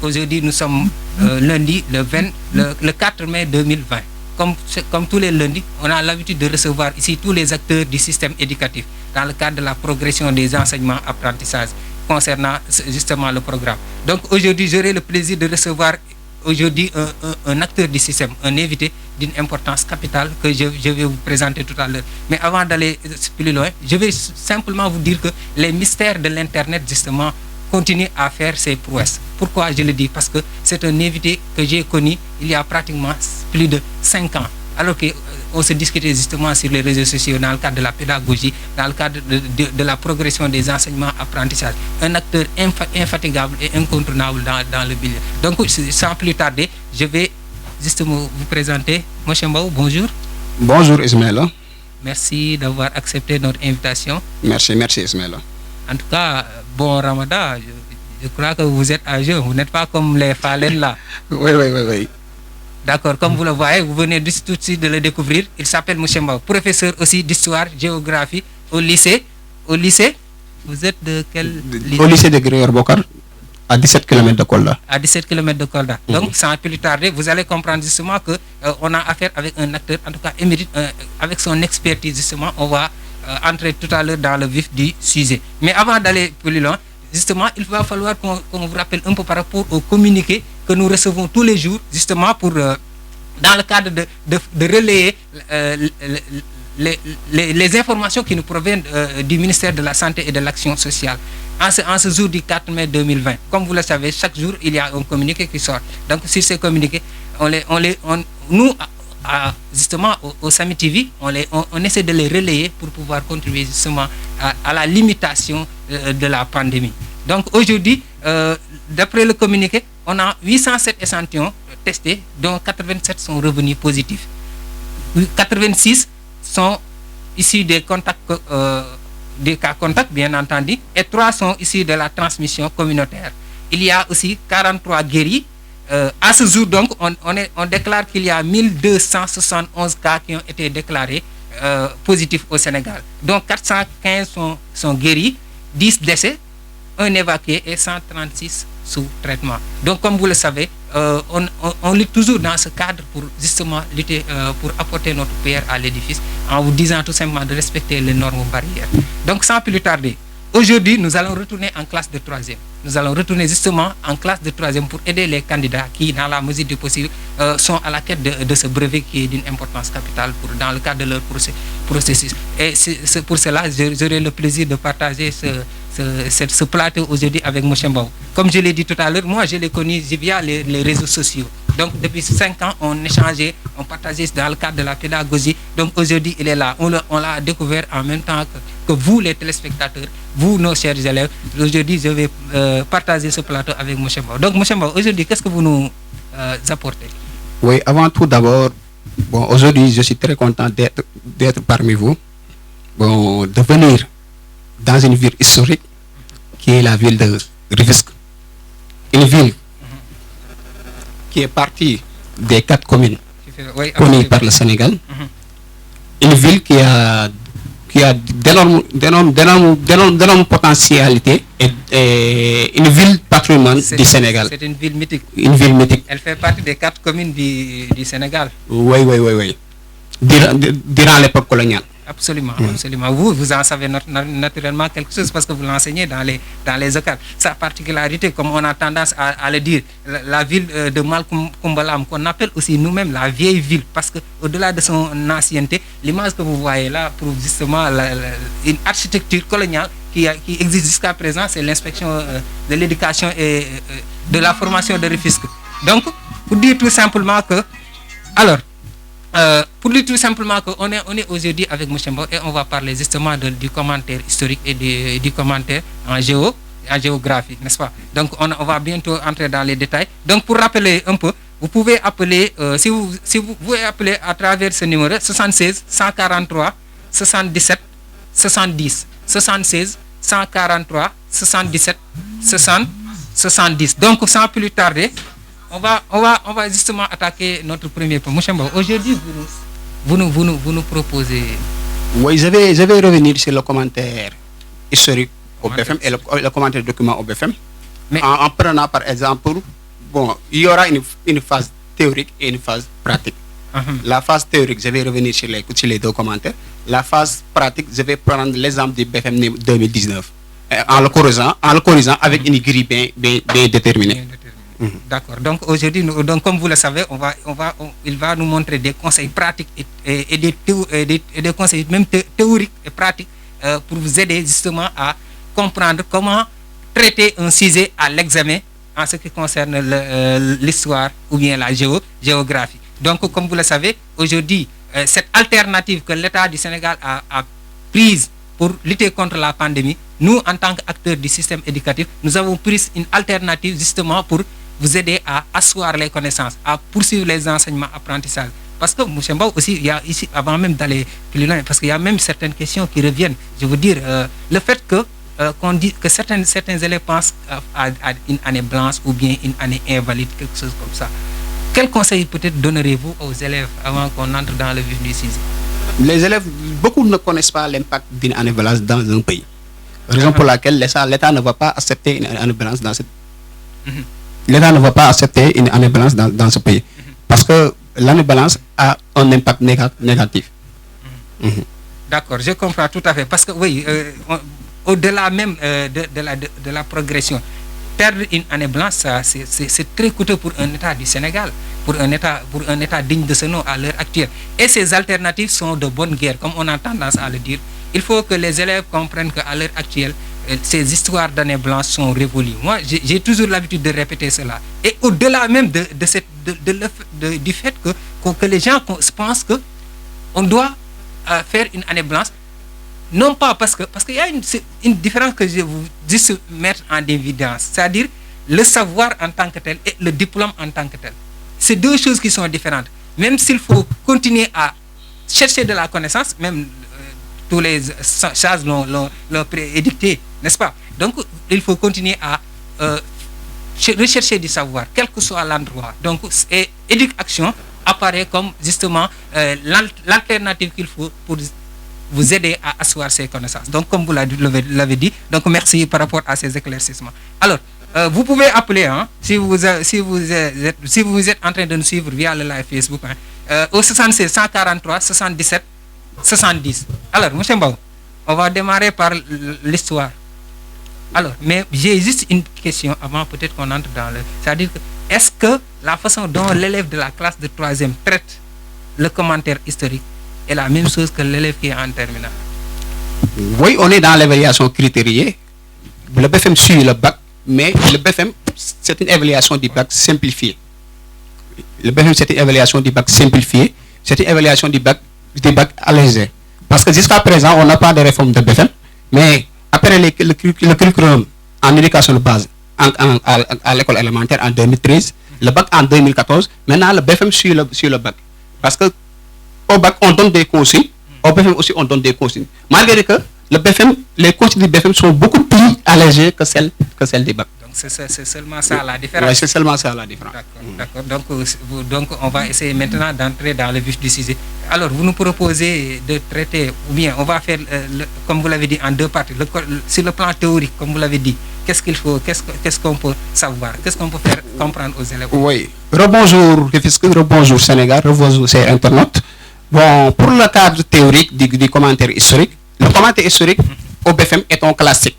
Aujourd'hui, nous sommes lundi, le 4 mai 2020. Comme tous les lundis, on a l'habitude de recevoir ici tous les acteurs du système éducatif dans le cadre de la progression des enseignements apprentissages concernant justement le programme. Donc aujourd'hui, j'aurai le plaisir de recevoir aujourd'hui un acteur du système, un invité d'une importance capitale que je vais vous présenter tout à l'heure. Mais avant d'aller plus loin, je vais simplement vous dire que les mystères de l'Internet justement continuent à faire ses prouesses. Pourquoi je le dis? Parce que c'est un invité que j'ai connu il y a pratiquement plus de 5 ans. Alors qu'on se discutait justement sur les réseaux sociaux dans le cadre de la pédagogie, dans le cadre de la progression des enseignements apprentissages. Un acteur infatigable et incontournable dans le milieu. Donc, sans plus tarder, je vais justement vous présenter. Monsieur Mbaou, bonjour. Bonjour Ismaël. Merci d'avoir accepté notre invitation. Merci Ismaël. En tout cas, bon Ramadan. Je crois que vous êtes à jeun, vous n'êtes pas comme les phalènes là. Oui. D'accord, comme vous le voyez, vous venez tout de suite de le découvrir. Il s'appelle Moussa Mbaou, professeur aussi d'histoire, géographie au lycée. Vous êtes de quel lycée? Au lycée de Grégoire Bokar, à 17 km de Kolda. À 17 km de Kolda. Donc, sans plus tarder, vous allez comprendre justement qu'on a affaire avec un acteur, en tout cas émérite, avec son expertise justement. On va entrer tout à l'heure dans le vif du sujet. Mais avant d'aller plus loin, justement, il va falloir qu'on vous rappelle un peu par rapport au communiqué que nous recevons tous les jours, justement, pour, dans le cadre de relayer les informations qui nous proviennent du ministère de la Santé et de l'Action sociale. En ce jour du 4 mai 2020, comme vous le savez, chaque jour, il y a un communiqué qui sort. Donc, sur ces communiqués, nous, justement, au Sami TV, on essaie de les relayer pour pouvoir contribuer justement à la limitation de la pandémie. Donc aujourd'hui, d'après le communiqué, on a 807 échantillons testés, dont 87 sont revenus positifs. 86 sont issus des contacts, des cas contacts, bien entendu, et 3 sont issus de la transmission communautaire. Il y a aussi 43 guéris. À ce jour, donc, on déclare qu'il y a 1271 cas qui ont été déclarés positifs au Sénégal. Donc, 415 sont guéris, 10 décès, 1 évacué et 136 sous traitement. Donc, comme vous le savez, on lutte toujours dans ce cadre pour justement lutter, pour apporter notre pierre à l'édifice, en vous disant tout simplement de respecter les normes barrières. Donc, sans plus tarder, aujourd'hui, nous allons retourner en classe de 3e. Nous allons retourner justement en classe de 3e pour aider les candidats qui, dans la mesure du possible, sont à la quête de ce brevet qui est d'une importance capitale dans le cadre de leur processus. Et c'est pour cela que j'aurai le plaisir de partager ce plateau aujourd'hui avec Moussa Mbaou. Comme je l'ai dit tout à l'heure, moi je l'ai connu via les réseaux sociaux. Donc depuis 5 ans, on échangeait, on partageait dans le cadre de la pédagogie. Donc aujourd'hui, il est là. On l'a découvert en même temps que vous, les téléspectateurs, vous, nos chers élèves. Aujourd'hui, je vais partager ce plateau avec Moussa Mbaou. Donc Moussa Mbaou, aujourd'hui, qu'est-ce que vous nous apportez? Oui, avant tout d'abord, aujourd'hui, je suis très content d'être parmi vous, de venir dans une ville historique qui est la ville de Rufisque. Une ville qui est partie des 4 communes connues par le Sénégal. Une ville qui a d'énormes potentialités et une ville patrimoine du Sénégal. C'est une ville mythique. Une ville mythique. Elle fait partie des 4 communes du Sénégal. Oui. Durant l'époque coloniale. Absolument, absolument. Vous en savez naturellement quelque chose parce que vous l'enseignez dans les écoles. Sa particularité, comme on a tendance à le dire, la ville de Malkoumbalam, qu'on appelle aussi nous-mêmes la vieille ville, parce qu'au-delà de son ancienneté, l'image que vous voyez là prouve justement une architecture coloniale qui existe jusqu'à présent, c'est l'inspection de l'éducation et de la formation de Rufisque. Donc, pour dire tout simplement que, pour dire tout simplement qu'on est aujourd'hui avec M. Mbaou et on va parler justement du commentaire historique et du commentaire en géographie, n'est-ce pas? Donc on va bientôt entrer dans les détails. Donc pour rappeler un peu, vous pouvez appeler, si vous pouvez appeler à travers ce numéro 76 143 77 70 76 143 77 70. Donc sans plus tarder, on va justement attaquer notre premier point. Moussa Mbaou, aujourd'hui, vous nous proposez... Oui, je vais revenir sur le commentaire historique au BFM et le commentaire document au BFM. Mais- en prenant par exemple, bon, il y aura une phase théorique et une phase pratique. La phase théorique, je vais revenir sur les deux commentaires. La phase pratique, je vais prendre l'exemple du BFM 2019, en le corrigeant avec une grille bien déterminée. D'accord. Donc aujourd'hui, donc comme vous le savez, il va nous montrer des conseils pratiques et des conseils même théoriques et pratiques pour vous aider justement à comprendre comment traiter un sujet à l'examen en ce qui concerne l'histoire ou bien la géographie. Donc comme vous le savez, aujourd'hui, cette alternative que l'État du Sénégal a prise pour lutter contre la pandémie, nous, en tant qu'acteurs du système éducatif, nous avons pris une alternative justement pour vous aider à asseoir les connaissances, à poursuivre les enseignements apprentissages. Parce que, M. Mbaw, aussi, il y a ici, avant même d'aller plus loin, parce qu'il y a même certaines questions qui reviennent. Je veux dire, le fait qu'on dit que certains élèves pensent à une année blanche ou bien une année invalide, quelque chose comme ça. Quel conseil peut-être donnerez-vous aux élèves avant qu'on entre dans le vif du sujet? Les élèves, beaucoup ne connaissent pas l'impact d'une année blanche dans un pays. Raison pour laquelle l'État ne va pas accepter une année blanche dans cette... L'État ne va pas accepter une année blanche dans ce pays. Parce que l'année blanche a un impact négatif. D'accord, je comprends tout à fait. Parce que oui, au-delà même de la progression, perdre une année blanche, c'est très coûteux pour un État du Sénégal, pour un État digne de ce nom à l'heure actuelle. Et ces alternatives sont de bonne guerre, comme on a tendance à le dire. Il faut que les élèves comprennent qu'à l'heure actuelle, ces histoires d'années blanches sont révolues. Moi, j'ai toujours l'habitude de répéter cela. Et au-delà même du fait que les gens pensent qu'on doit faire une année blanche, non pas parce qu'il y a une différence que je veux juste mettre en évidence, c'est-à-dire le savoir en tant que tel et le diplôme en tant que tel. C'est deux choses qui sont différentes. Même s'il faut continuer à chercher de la connaissance, même tous les sages l'ont prédicté, n'est-ce pas? Donc, il faut continuer à rechercher du savoir, quel que soit l'endroit. Donc, éducation apparaît comme justement l'alternative qu'il faut pour vous aider à asseoir ces connaissances. Donc, comme vous l'avez dit, donc merci par rapport à ces éclaircissements. Alors, vous pouvez appeler, hein, si vous êtes en train de nous suivre via le live Facebook, hein, au 76 143 77 70. Alors, M. Mbaw, on va démarrer par l'histoire. Alors, mais j'ai juste une question avant peut-être qu'on entre dans le... C'est-à-dire que, est-ce que la façon dont l'élève de la classe de 3e traite le commentaire historique est la même chose que l'élève qui est en terminale? Oui, on est dans l'évaluation critériée. Le BFM suit le bac, mais le BFM, c'est une évaluation du bac simplifiée. Le BFM, c'est une évaluation du bac simplifiée. C'est une évaluation du bac allégé. Parce que jusqu'à présent, on n'a pas de réforme de BFM, mais après le curriculum en éducation de base à l'école élémentaire en 2013, le bac en 2014, maintenant le BFM suit le bac. Parce que au bac, on donne des consignes, au BFM aussi, on donne des consignes. Malgré que le BFM, les consignes du BFM sont beaucoup plus allégées que celles du bac. Donc, c'est seulement ça la différence. Oui, c'est seulement ça la différence. D'accord. Donc, on va essayer maintenant d'entrer dans le vif du sujet. Alors, vous nous proposez de traiter, ou bien on va faire, comme vous l'avez dit, en deux parties. Sur le plan théorique, comme vous l'avez dit, qu'est-ce qu'il faut, qu'est-ce qu'on peut savoir, qu'est-ce qu'on peut faire comprendre aux élèves? Oui. Rebonjour, rebonjour Sénégal, rebonjour ces internautes. Bon, pour le cadre théorique du commentaire historique, le commentaire historique au BFM est un classique.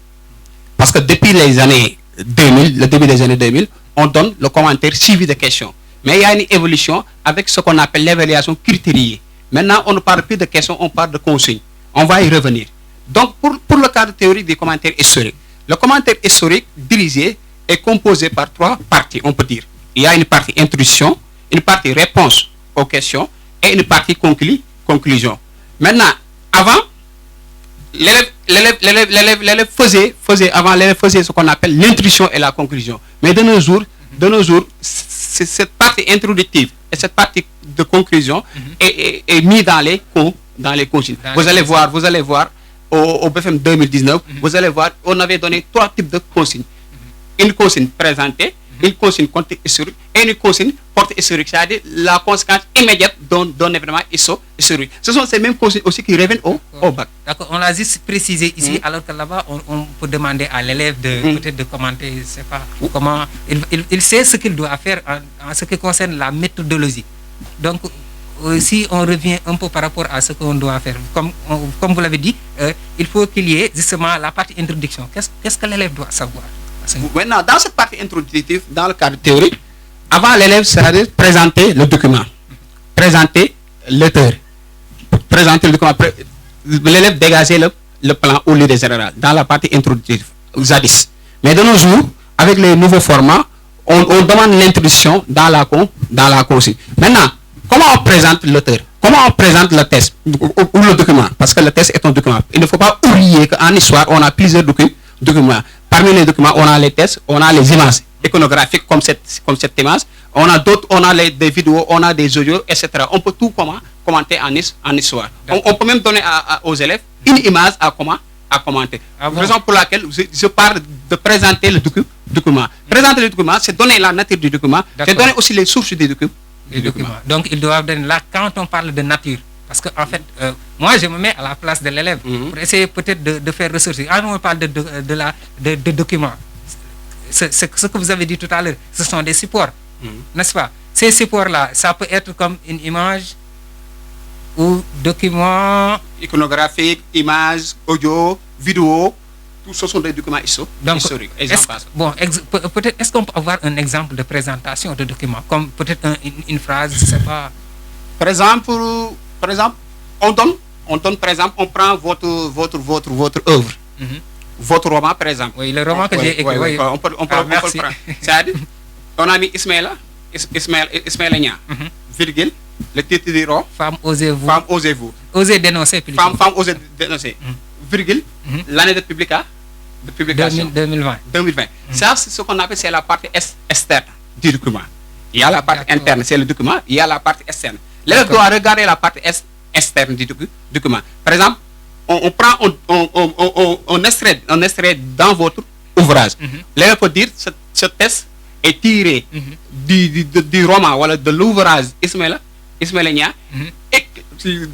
Parce que depuis les années 2000, le début des années 2000, on donne le commentaire suivi de questions. Mais il y a une évolution avec ce qu'on appelle l'évaluation critériée. Maintenant, on ne parle plus de questions, on parle de consignes. On va y revenir. Donc, pour le cadre théorique du commentaire historique, le commentaire historique dirigé est composé par trois parties, on peut dire. Il y a une partie introduction, une partie réponse aux questions et une partie conclusion. Maintenant, avant, l'élève faisait ce qu'on appelle l'introduction et la conclusion. Mais de nos jours, c'est cette partie introductive et cette partie de conclusion est mise dans les consignes. Vous allez voir au BFM 2019, vous allez voir, on avait donné trois types de consignes. Une consigne présentée, une consigne contexte historique et une consigne portée historique, c'est-à-dire la conséquence immédiate d'un événement historique. Ce sont ces mêmes consignes aussi qui reviennent au bac. D'accord, on l'a juste précisé ici, alors que là-bas, on peut demander à l'élève peut-être de commenter, je sais pas, comment il sait ce qu'il doit faire en ce qui concerne la méthodologie. Donc, si on revient un peu par rapport à ce qu'on doit faire, comme vous l'avez dit, il faut qu'il y ait justement la partie introduction. Qu'est-ce que l'élève doit savoir? Maintenant, dans cette partie introductive, dans le cadre théorique, avant l'élève, c'est-à-dire présenter le document, présenter l'auteur, présenter le document, l'élève dégager le plan ou l'idée générale dans la partie introductive, zadis. Mais de nos jours, avec les nouveaux formats, on demande l'introduction dans la consigne. Maintenant, comment on présente l'auteur? Comment on présente le test ou le document? Parce que le test est un document. Il ne faut pas oublier qu'en histoire, on a plusieurs documents. Parmi les documents, on a les tests, on a les images iconographiques comme cette image. On a d'autres, on a des vidéos, on a des audios, etc. On peut tout commenter en histoire. On peut même donner aux élèves une image à commenter. Raison pour laquelle je parle de présenter le document. Présenter le document, c'est donner la nature du document, c'est donner aussi les sources des documents. Donc, ils doivent donner là, quand on parle de nature, parce que en fait, moi, je me mets à la place de l'élève pour essayer peut-être de faire ressortir. Quand on parle de documents, ce que vous avez dit tout à l'heure, ce sont des supports, n'est-ce pas? Ces supports-là, ça peut être comme une image ou document iconographique, image, audio, vidéo. Tout ce sont des documents historiques. Peut-être, est-ce qu'on peut avoir un exemple de présentation de documents, comme peut-être une phrase, je ne sais pas. Par exemple, on donne, par exemple, on prend votre œuvre, votre roman, par exemple. Oui, le roman que j'ai écrit. On peut le prendre. C'est-à-dire, on a mis Ismaël Nia, virgule, le titre du roman. Femme, osez-vous. Femme, osez-vous. Osez dénoncer, plutôt. Femme, osez dénoncer. Virgule, l'année de publication. 2020. Ça, c'est ce qu'on appelle, c'est la partie externe du document. Il y a la partie interne, c'est le document, il y a la partie externe. L'élève doit regarder la partie externe du document. Par exemple, on prend un extrait dans votre ouvrage. L'élève peut dire ce texte est tiré du roman, voilà, de l'ouvrage Ismaël Nia,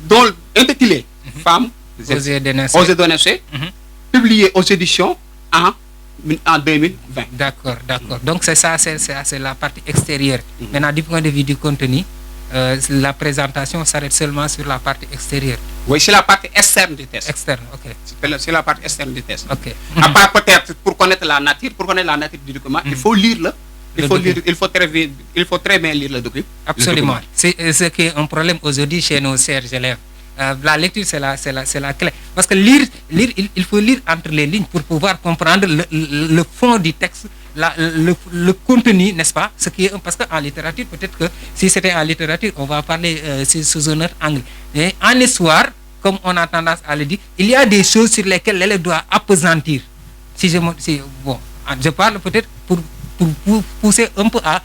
dont intitulé Femme, osez dénoncer, publié aux éditions en 2020. D'accord. Donc c'est ça, c'est la partie extérieure. Maintenant, du point de vue du contenu, la présentation s'arrête seulement sur la partie extérieure. Oui, c'est la partie externe du test. Externe, ok. C'est la partie externe du test. Ok. À part peut-être pour connaître la nature du document, il faut lire il faut très bien lire le document. Absolument. C'est ce qui est un problème aujourd'hui chez nos chers élèves. La lecture, c'est la clé. Parce que lire, il faut lire entre les lignes pour pouvoir comprendre le fond du texte, le contenu, n'est-ce pas? Parce qu'en littérature, peut-être que si c'était en littérature, on va parler sous un autre angle. Mais en histoire, comme on a tendance à le dire, il y a des choses sur lesquelles l'élève doit appesantir. Je parle peut-être pour pousser un peu à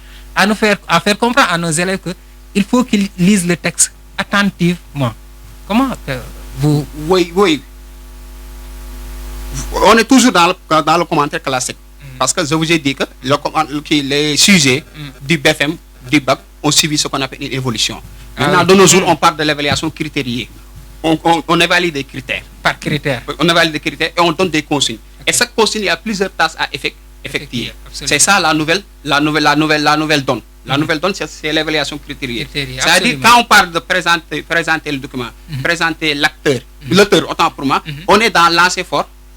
faire comprendre à nos élèves qu'il faut qu'ils lisent le texte attentivement. Comment vous... Oui. On est toujours dans le commentaire classique. Parce que je vous ai dit que les sujets du BFM, du BAC, ont suivi ce qu'on appelle une évolution. Maintenant, de nos jours, on parle de l'évaluation critériée. On évalue des critères. Par critères. On évalue des critères et on donne des consignes. Et chaque consigne, il y a plusieurs tâches à effectuer. C'est ça la nouvelle donne. La nouvelle donne, c'est l'évaluation critérielle. C'est-à-dire, quand on parle de présenter le document, présenter l'auteur, autant pour moi, on est dans l'ancien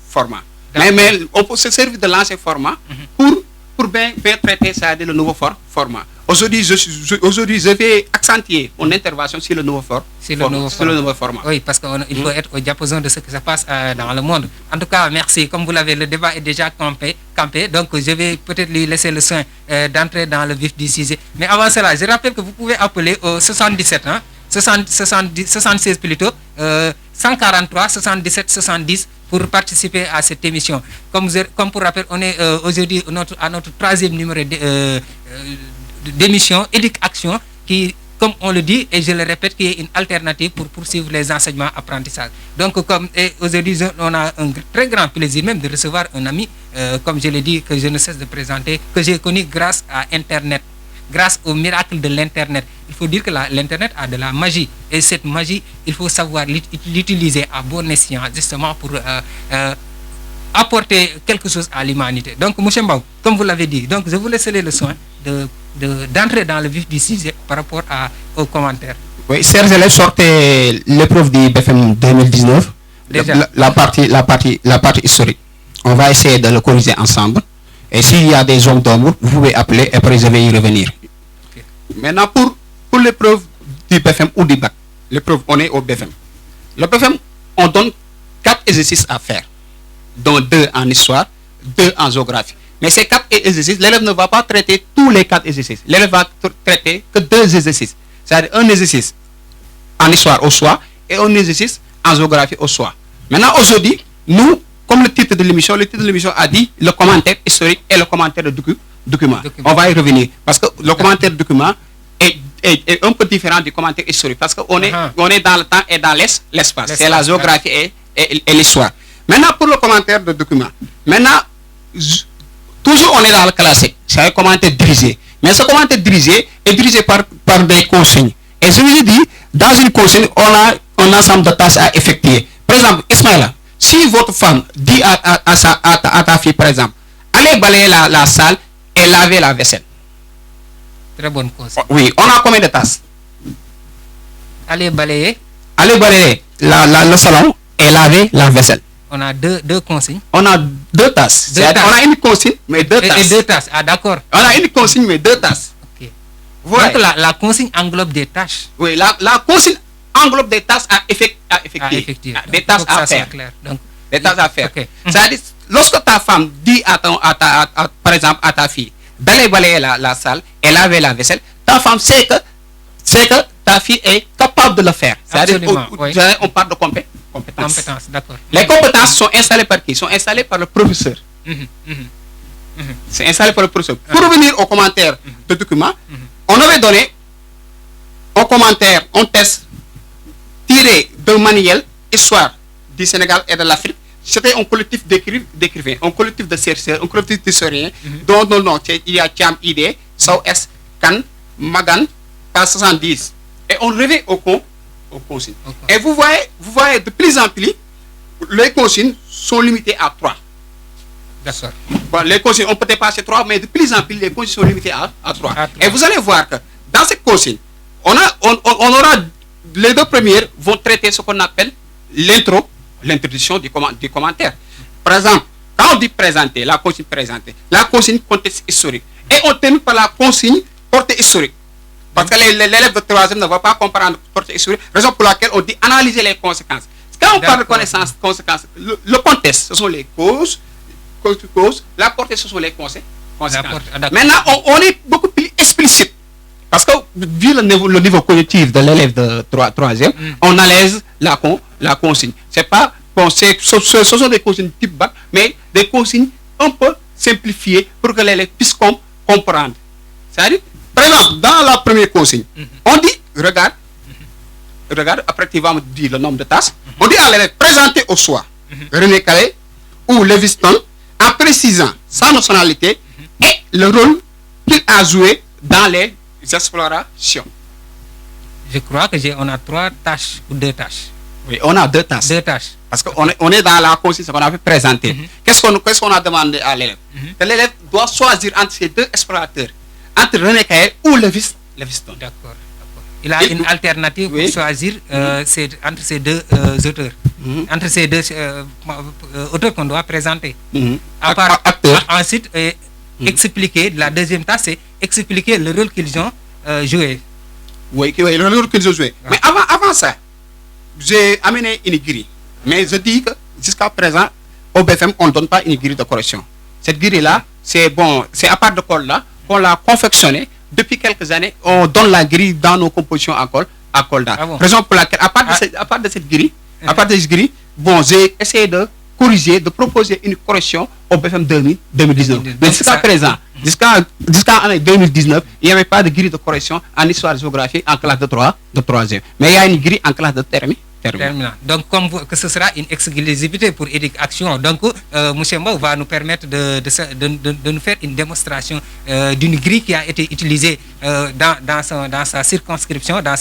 format. Mais on peut se servir de l'ancien format pour bien traiter, c'est-à-dire le nouveau format. Aujourd'hui, je vais accentuer mon intervention sur le nouveau format. Oui, parce qu'il faut être au diapason de ce qui se passe dans le monde. En tout cas, merci. Comme vous l'avez, le débat est déjà campé. Donc, je vais peut-être lui laisser le soin d'entrer dans le vif du sujet. Mais avant cela, je rappelle que vous pouvez appeler au 77, 76 plutôt, 143 77 70 pour participer à cette émission. Comme pour rappel, on est aujourd'hui à notre 3e numéro d'émission Éduc Action qui, comme on le dit et je le répète, qui est une alternative pour poursuivre les enseignements apprentissages. Donc, aujourd'hui, on a un très grand plaisir même de recevoir un ami comme je l'ai dit, que je ne cesse de présenter, que j'ai connu grâce à Internet, grâce au miracle de l'Internet. Il faut dire que l'Internet a de la magie. Et cette magie, il faut savoir l'utiliser à bon escient, justement pour apporter quelque chose à l'humanité. Donc, M. Mbaw, comme vous l'avez dit, donc je vous laisserai le soin d'entrer dans le vif du sujet par rapport aux commentaires. Oui, chers élèves, sortez l'épreuve du BFM 2019, la partie historique. On va essayer de le corriger ensemble. Et s'il y a des zones d'ombre, vous pouvez appeler et après je vais y revenir. Okay. Maintenant, pour l'épreuve du BFM ou du bac, l'épreuve, on est au BFM. Le BFM, on donne 4 exercices à faire, dont 2 en histoire, 2 en géographie. Mais ces 4 exercices, l'élève ne va pas traiter tous les 4 exercices. L'élève va traiter que 2 exercices. C'est-à-dire un exercice en histoire au soir et un exercice en géographie au soir. Maintenant, aujourd'hui, nous, comme le titre de l'émission a dit le commentaire historique et le commentaire de document. On va y revenir. Parce que le commentaire de document est un peu différent du commentaire historique. Parce qu'on est dans le temps et dans l'espace. C'est la géographie et l'histoire. Maintenant, pour le commentaire de document. Maintenant, toujours on est dans le classique. C'est un commentaire dirigé. Mais ce commentaire dirigé est dirigé par des consignes. Et je vous ai dit, dans une consigne, on a un ensemble de tâches à effectuer. Par exemple, Ismaïla, si votre femme dit à ta fille, par exemple, allez balayer la salle et laver la vaisselle. Très bonne consigne. Oui, on a combien de tâches? Allez balayer le salon et laver la vaisselle. On a deux consignes. On a 2 tâches. On a une consigne, mais 2 tâches. Et 2 tâches, ah d'accord. On a une consigne, mais 2 tâches. Ok. Donc la consigne englobe des tâches. Oui, la consigne englobe des tâches à effectuer. Des tâches à faire. Des tâches à faire. Okay. C'est-à-dire, lorsque ta femme dit par exemple à ta fille d'aller balayer la salle et laver la vaisselle, ta femme sait que ta fille est capable de le faire. C'est-à-dire, on parle de compétences. D'accord. Les compétences sont installées par qui? Sont installées par le professeur. C'est installé par le professeur. Pour revenir aux commentaires de document, on avait donné un commentaire, un test tiré d'un manuel Histoire du Sénégal et de l'Afrique. C'était un collectif d'écrivains, un collectif de chercheurs, un collectif d'historiens, dont le nom, il y a Thiam Idé, Sow S, Kan, Magan, page 70. Et on revient aux consignes. Et vous voyez de plus en plus, les consignes sont limitées à 3. D'accord. Bon, les consignes, on peut dépasser 3, mais de plus en plus, les consignes sont limitées à 3. Et vous allez voir que dans ces consignes, on aura les 2 premières vont traiter ce qu'on appelle l'introduction du commentaire. Par exemple, quand on dit présenter, la consigne contexte historique. Et on termine par la consigne portée historique. Parce que l'élève de 3e ne va pas comprendre portée historique, raison pour laquelle on dit analyser les conséquences. Quand on parle de conséquences, le contexte, ce sont les causes, la portée, ce sont les conséquences. Maintenant, on est beaucoup plus explicite. Parce que, vu le niveau cognitif de l'élève de 3e, on allège la consigne. C'est pas, bon, ce sont des consignes type bac, mais des consignes un peu simplifiées pour que l'élève puisse comprendre. C'est-à-dire, par exemple, dans la première consigne, on dit, regarde, après tu vas me dire le nombre de tâches, on dit à l'élève, présenter au soir René Calais ou Lévi-Strauss en précisant sa nationalité et le rôle qu'il a joué dans les explorations. Je crois que on a 3 tâches ou 2 tâches. Oui, on a 2 tâches. 2 tâches. Parce qu'on est dans la consigne qu'on a fait présenter. Qu'est-ce qu'on a demandé à l'élève? Que l'élève doit choisir entre ces 2 explorateurs, entre René Caillé ou Lévi-Strauss. D'accord. Il a une alternative pour choisir entre ces 2 auteurs. Entre ces 2 auteurs qu'on doit présenter. Ensuite, expliquer, la deuxième tâche, c'est expliquer le rôle qu'ils ont joué. Oui, le rôle qu'ils ont joué. Mais avant ça, j'ai amené une grille. Mais je dis que jusqu'à présent, au BFM, on ne donne pas une grille de correction. Cette grille-là, c'est à part de col-là qu'on l'a confectionnée. Depuis quelques années, on donne la grille dans nos compositions à Kolda. Raison pour laquelle, à part de cette grille, bon, j'ai essayé de corriger, de proposer une correction au BFM 2019. Mais jusqu'à présent, jusqu'à l'année 2019, il n'y avait pas de grille de correction en histoire et géographie en classe de 3e. Mais il y a une grille en classe de terminale. Donc, que ce sera une exclusivité pour Éducation. Donc, M. Mbaw va nous permettre de nous faire une démonstration d'une grille qui a été utilisée dans sa circonscription, dans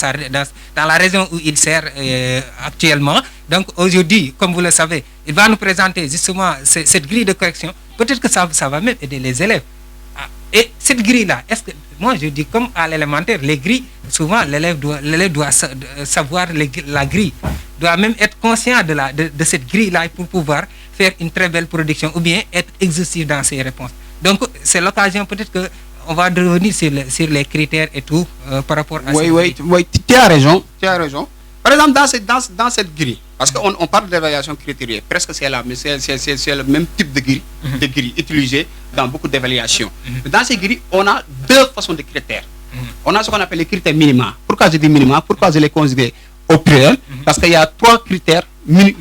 la région où il sert actuellement. Donc, aujourd'hui, comme vous le savez, il va nous présenter justement cette grille de correction. Peut-être que ça va même aider les élèves. Et cette grille-là, moi je dis comme à l'élémentaire, les grilles, souvent l'élève doit savoir la grille, doit même être conscient de cette grille-là pour pouvoir faire une très belle production ou bien être exhaustif dans ses réponses. Donc c'est l'occasion peut-être qu'on va revenir sur les critères et tout par rapport à Oui, tu as raison. Par exemple, dans cette grille, parce qu'on parle d'évaluation critérielle, presque c'est le même type de grille utilisée dans beaucoup d'évaluations. Dans ces grilles, on a deux façons de critères. On a ce qu'on appelle les critères minima. Pourquoi je dis minima? Pourquoi je les conjugue au pluriel? Parce qu'il y a trois critères. Il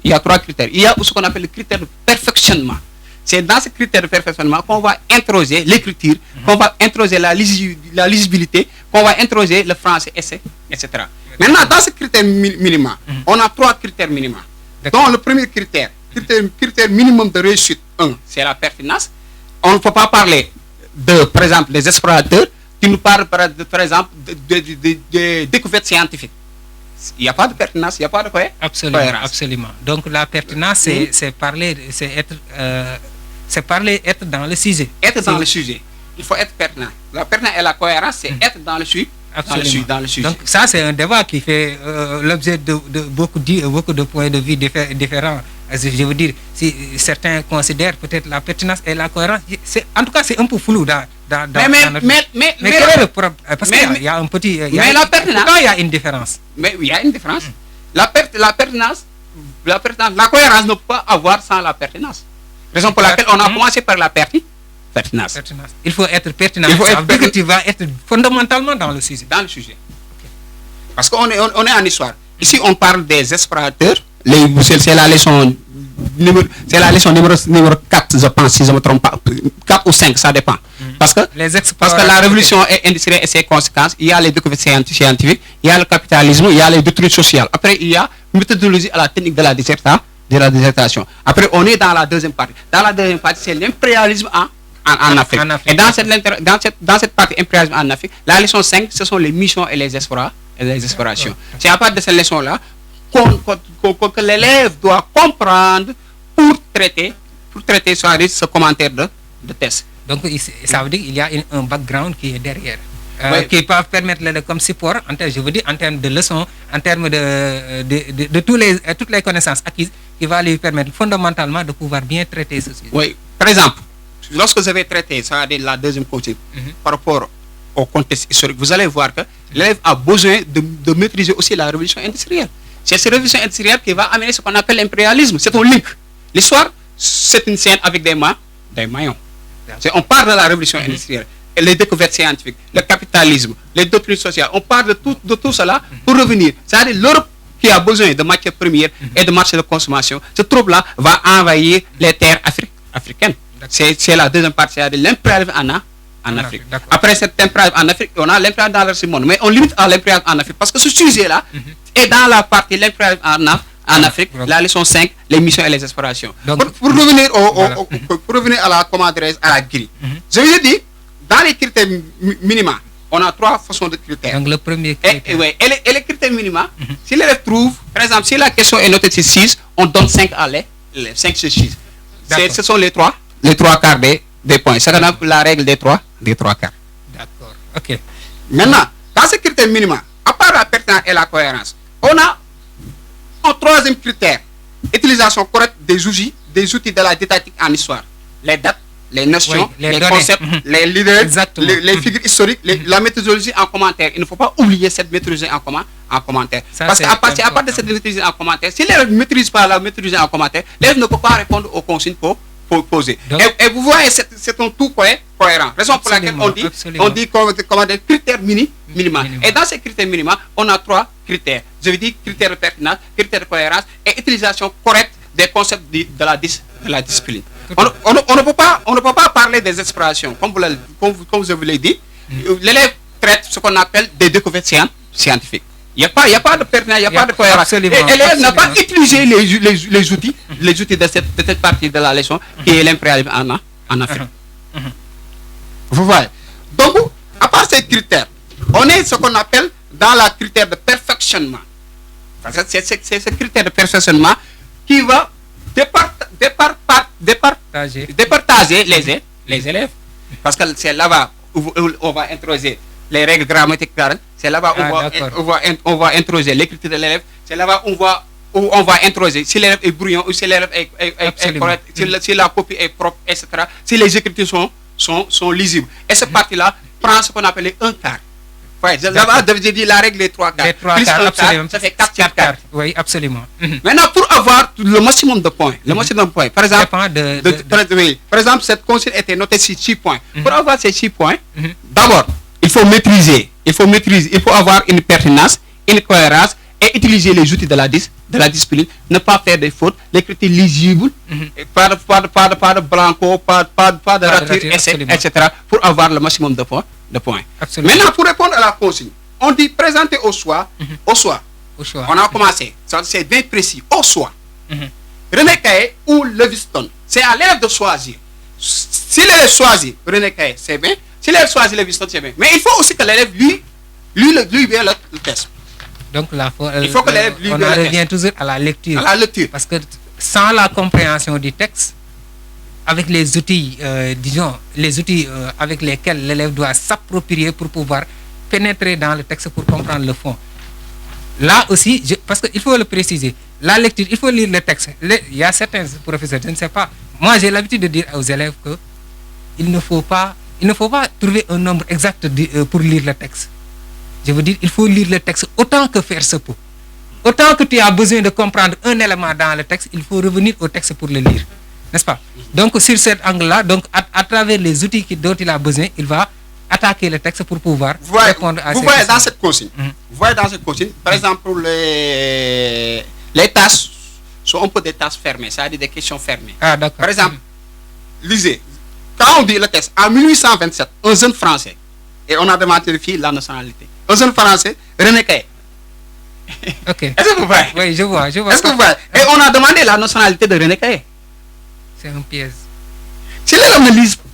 y a trois critères. Il y a ce qu'on appelle le critère de perfectionnement. C'est dans ce critère de perfectionnement qu'on va interroger l'écriture, qu'on va interroger la lisibilité, qu'on va interroger le français, etc. Maintenant, dans ce critère minima, on a trois critères minima. Donc, le premier critère minimum de réussite, c'est la pertinence. On ne peut pas parler par exemple, des explorateurs qui nous parlent, par exemple, de découvertes scientifiques. Il n'y a pas de pertinence, il n'y a pas de cohérence. Absolument. Donc, la pertinence, c'est être dans le sujet. Être dans le sujet. Il faut être pertinent. La pertinence et la cohérence, c'est être dans le sujet. Dans le sujet. Donc ça, c'est un débat qui fait l'objet de beaucoup de points de vue différents. Je veux dire, si certains considèrent peut-être la pertinence et la cohérence, en tout cas, c'est un peu flou dans mais quel est le problème? Parce qu'il y a un petit... la pertinence... Pourquoi il y a une différence? Mais il y a une différence. La pertinence, la cohérence ne peut pas avoir sans la pertinence. Raison pour laquelle on a commencé par la pertinence. Il faut être pertinent. Ça veut dire que tu vas être fondamentalement dans le sujet. Dans le sujet. Okay. Parce qu'on est en histoire. Ici, on parle des explorateurs. C'est la leçon numéro 4, je pense, si je ne me trompe pas. 4 ou 5, ça dépend. Parce que la révolution industrielle et ses conséquences, il y a les découvertes scientifiques, il y a le capitalisme, il y a les doctrines sociales. Après, il y a une méthodologie à la technique de la dissertation. Après, on est dans la deuxième partie. Dans la deuxième partie, c'est l'impérialisme en Afrique. Et dans cette partie impérialisme en Afrique, la leçon 5, ce sont les missions et les explorations. C'est à partir de cette leçon-là que l'élève doit comprendre pour traiter ce commentaire de test. Donc, ça veut dire qu'il y a un background qui est derrière. Qui peut permettre comme support, en termes de leçons, en termes de toutes les connaissances acquises, qui va lui permettre fondamentalement de pouvoir bien traiter ce sujet. Oui, par exemple, lorsque vous avez traité la deuxième côté par rapport au contexte historique, vous allez voir que l'élève a besoin de maîtriser aussi la révolution industrielle. C'est cette révolution industrielle qui va amener ce qu'on appelle l'impérialisme. C'est un link. L'histoire, c'est une scène avec des maillons. On parle de la révolution industrielle, les découvertes scientifiques, le capitalisme, les doctrines sociales. On parle de tout cela pour revenir. C'est-à-dire l'Europe qui a besoin de matières premières et de marchés de consommation. Ce trouble-là va envahir les terres africaines. C'est la deuxième partie, c'est-à-dire l'impérialisme en Afrique. Après cet impérialisme en Afrique, on a l'impérialisme dans le reste du monde. Mais on limite à l'impérialisme en Afrique parce que ce sujet-là est dans la partie l'impérialisme en Afrique, la leçon 5, les missions et les explorations. Pour revenir à la grille, je vous ai dit, dans les critères minima, on a trois façons de critères. Donc le premier critère. Et les critères minima, si l'élève trouve, par exemple, si la question est notée sur 6, on donne 5 à l'élève, 5 sur 6. Ce sont les trois quarts des points. C'est la règle des trois quarts. D'accord. Ok. Maintenant, dans ces critères minima, à part la pertinence et la cohérence, on a un troisième critère. Utilisation correcte des outils de la didactique en histoire. Les dates, les notions, les concepts, les leaders, les figures historiques, la méthodologie en commentaire. Il ne faut pas oublier cette méthodologie en commentaire. Parce qu'à partir de cette méthodologie en commentaire, si l'élève ne maîtrise pas la méthodologie en commentaire, l'élève ne peut pas répondre aux consignes posées. Et vous voyez, c'est un tout cohérent. Raison pour laquelle on dit comment des critères minima. Et dans ces critères minima, on a trois critères. Je veux dire critères de pertinence, critères de cohérence et utilisation correcte des concepts de la discipline. On ne peut pas parler des explorations. Comme je vous l'ai dit, l'élève traite ce qu'on appelle des découvertes scientifiques. Il n'y a pas de pertinence, il n'y a pas de cohérence. Absolument, Et l'élève n'a pas absolument. utilisé les outils de cette partie de la leçon qui est l'impérialisme en Afrique. Vous voyez. Donc, à part ces critères, on est ce qu'on appelle dans la critère de perfectionnement. Parce que c'est ce critère de perfectionnement qui va départager les élèves. Parce que c'est là-bas où on va introduire les règles grammaticales, c'est là-bas où on va introduire les critères de l'élève, c'est là-bas où on va introduire si l'élève est brouillon ou si l'élève est correct, si la copie est propre, etc. Si les écritures sont lisibles. Et cette partie-là prend ce qu'on appelle un quart. Ouais, là-bas, je dis la règle des 3 quarts. Les 3 plus quarts, un absolument. quart, ça fait 4 quarts. Oui, absolument. Maintenant, pour avoir le maximum de points, par exemple, par exemple, cette consigne était notée sur 6 points. Pour avoir ces 6 points, d'abord, il faut maîtriser, il faut avoir une pertinence, une cohérence et utiliser les outils de la discipline, ne pas faire des fautes, l'écriture lisible, pas de blanco, pas de rature, etc. pour avoir le maximum de points. Absolument. Maintenant, pour répondre à la consigne, on dit présenter au soir. On a commencé, c'est bien précis, au soir. René Caillé ou Leviston, c'est à l'élève de choisir. Si l'élève choisit René Caillé, c'est bien. Si l'élève choisit Leviston, c'est bien. Mais il faut aussi que l'élève lui bien le test. Donc là, il faut que l'élève lui on en revient toujours à la lecture. Parce que sans la compréhension du texte, avec les outils, avec lesquels l'élève doit s'approprier pour pouvoir pénétrer dans le texte pour comprendre le fond. Là aussi, parce qu'il faut le préciser, la lecture, il faut lire le texte. Il y a certains professeurs, je ne sais pas. Moi, j'ai l'habitude de dire aux élèves que il ne faut pas trouver un nombre exact pour lire le texte. Je veux dire, il faut lire le texte autant que faire se peut. Autant que tu as besoin de comprendre un élément dans le texte, il faut revenir au texte pour le lire. N'est-ce pas? Donc, sur cet angle-là, à travers les outils dont il a besoin, il va attaquer le texte pour pouvoir répondre à ces questions. Vous voyez dans cette consigne, par exemple, les tâches sont un peu des tâches fermées, c'est-à-dire des questions fermées. Ah, d'accord. Par exemple, lisez, quand on dit le texte, en 1827, un jeune Français, et on a demandé de la nationalité, un jeune Français, René Caillé. Ok. Est-ce que vous voyez? Oui, je vois. Est-ce que vous voyez? Et on a demandé la nationalité de René Caillé. C'est un piège. Si l'élève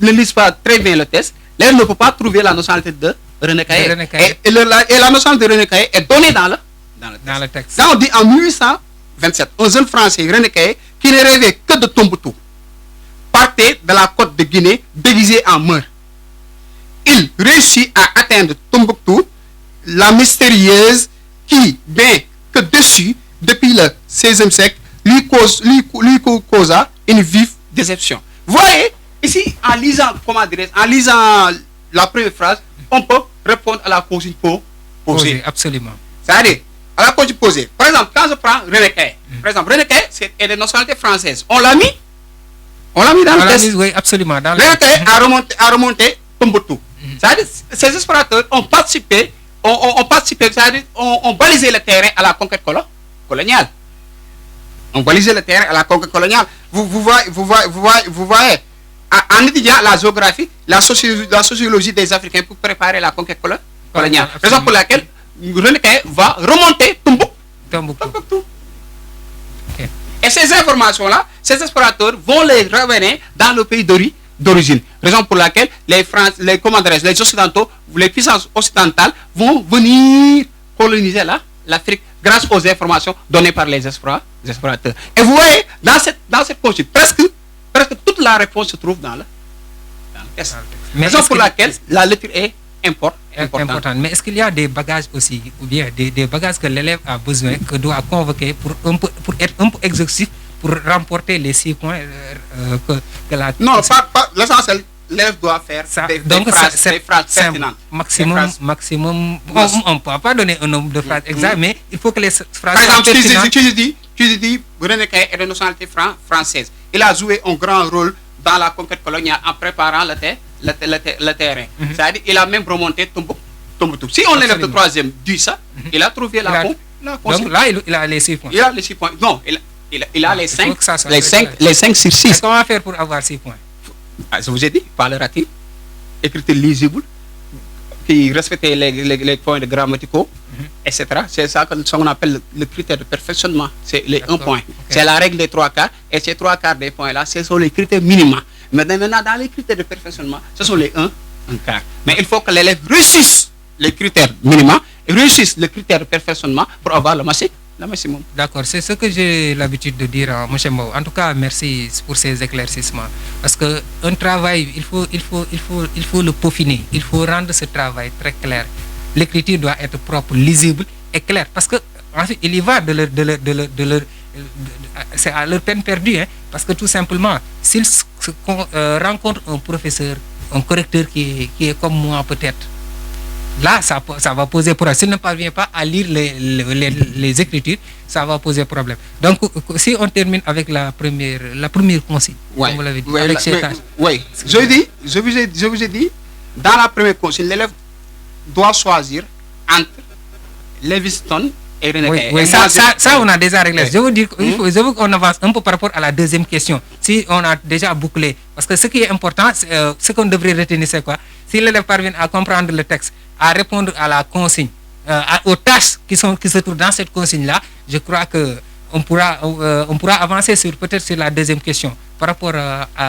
ne lise pas très bien le test, l'élève ne peut pas trouver la nationalité de René Caillé. Et la nationalité de René Caillé est donnée dans le texte. Là, on dit en 1827, un jeune Français, René Caillé, qui ne rêvait que de Tombouctou, partait de la côte de Guinée déguisé en meur. Il réussit à atteindre Tombouctou, la mystérieuse qui, bien que dessus, depuis le XVIe siècle, lui causa une vive déception. Vous voyez, ici, en lisant la première phrase, on peut répondre à la consigne posée. Absolument. C'est-à-dire, à la consigne posée. Par exemple, quand je prends René Caillé, René Caillé, c'est de nationalité française. On l'a mis dans le test. Oui, absolument. René Caillé a remonté Tombouctou. C'est-à-dire, ces explorateurs ont participé, c'est-à-dire, ont balisé le terrain à la conquête coloniale. On balisait le terrain à la conquête coloniale. Vous voyez, en étudiant la géographie, la sociologie des Africains pour préparer la conquête coloniale. Raison pour laquelle René Caillé va remonter Tombouctou. Okay. Et ces informations-là, ces explorateurs vont les revenir dans le pays d'origine. Raison pour laquelle les Occidentaux, les puissances occidentales vont venir coloniser l'Afrique grâce aux informations données par les explorateurs. Et vous voyez, dans cette consigne, presque toute la réponse se trouve dans le test. Raison pour laquelle la lecture est importante. Mais est-ce qu'il y a des bagages aussi, ou bien des bagages que l'élève a besoin, que doit convoquer pour être un peu exhaustif, pour remporter les 6 points que la... Non, pas l'essentiel. L'élève doit faire des phrases pertinentes. Maximum. On ne peut pas donner un nombre de phrases exact, mais il faut que les phrases... Par exemple, tu dis René Caillé est de nationalité française. Il a joué un grand rôle dans la conquête coloniale en préparant le terrain. C'est-à-dire qu'il a même remonté Tombouctou. Si on élève de 3e dit ça, il a trouvé la consigne. Donc là, il a les 6 points. Il a les 6 points. Non, il a les 5 sur 6. Comment faire pour avoir 6 points? Je vous ai dit, par le ratif, écriture lisible, qui respectait les points de grammaticaux, etc. C'est ça qu'on appelle le critère de perfectionnement. C'est les 1 point. C'est la règle des 3/4. Et ces 3/4 des points-là, ce sont les critères minima. Mais maintenant, dans les critères de perfectionnement, ce sont les 1/4. Mais il faut que l'élève réussisse les critères minima et réussisse le critère de perfectionnement pour avoir le maximum. D'accord, c'est ce que j'ai l'habitude de dire à M. Mbao. En tout cas, merci pour ces éclaircissements. Parce qu'un travail, il faut le peaufiner. Il faut rendre ce travail très clair. L'écriture doit être propre, lisible et claire. Parce que, en fait, il y va c'est à leur peine perdue. Hein, parce que tout simplement, s'ils rencontrent un professeur, un correcteur qui est comme moi peut-être, là, ça va poser problème. S'il ne parvient pas à lire les écritures, ça va poser problème. Donc, si on termine avec la première consigne, ouais, comme vous l'avez dit, ouais, avec ces tâches. Oui, je vous ai dit, dans la première consigne, l'élève doit choisir entre Lewiston et René. Oui, ça, on a déjà réglé. Je veux dire je veux qu'on avance un peu par rapport à la deuxième question. Si on a déjà bouclé. Parce que ce qui est important, ce qu'on devrait retenir, c'est quoi? Si l'élève parvient à comprendre le texte, à répondre à la consigne, aux tâches qui se trouvent dans cette consigne-là, je crois que on pourra avancer peut-être sur la deuxième question. Par rapport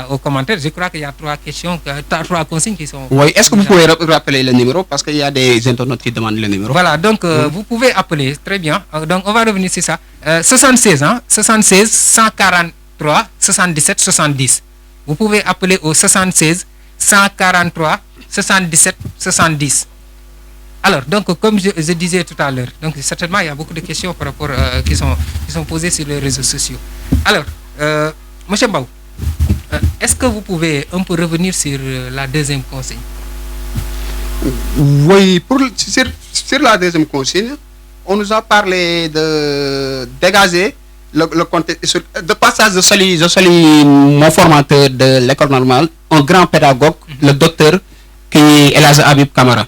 aux commentaires, je crois qu'il y a 3 questions, 3 consignes qui sont... Oui, est-ce que vous pouvez rappeler le numéro? Parce qu'il y a des internautes qui demandent le numéro. Voilà, donc vous pouvez appeler, très bien. Donc on va revenir sur ça. 76, 143, 77, 70. Vous pouvez appeler au 76, 143, 77, 70. Alors, donc, comme je disais tout à l'heure, donc certainement il y a beaucoup de questions par rapport qui sont posées sur les réseaux sociaux. Alors, M. Mbao, est-ce que vous pouvez un peu revenir sur la deuxième consigne? Oui, sur la deuxième consigne, on nous a parlé de dégager le contexte. De passage, je salue mon formateur de l'école normale, un grand pédagogue, le docteur qui est Elhadji Habib Camara,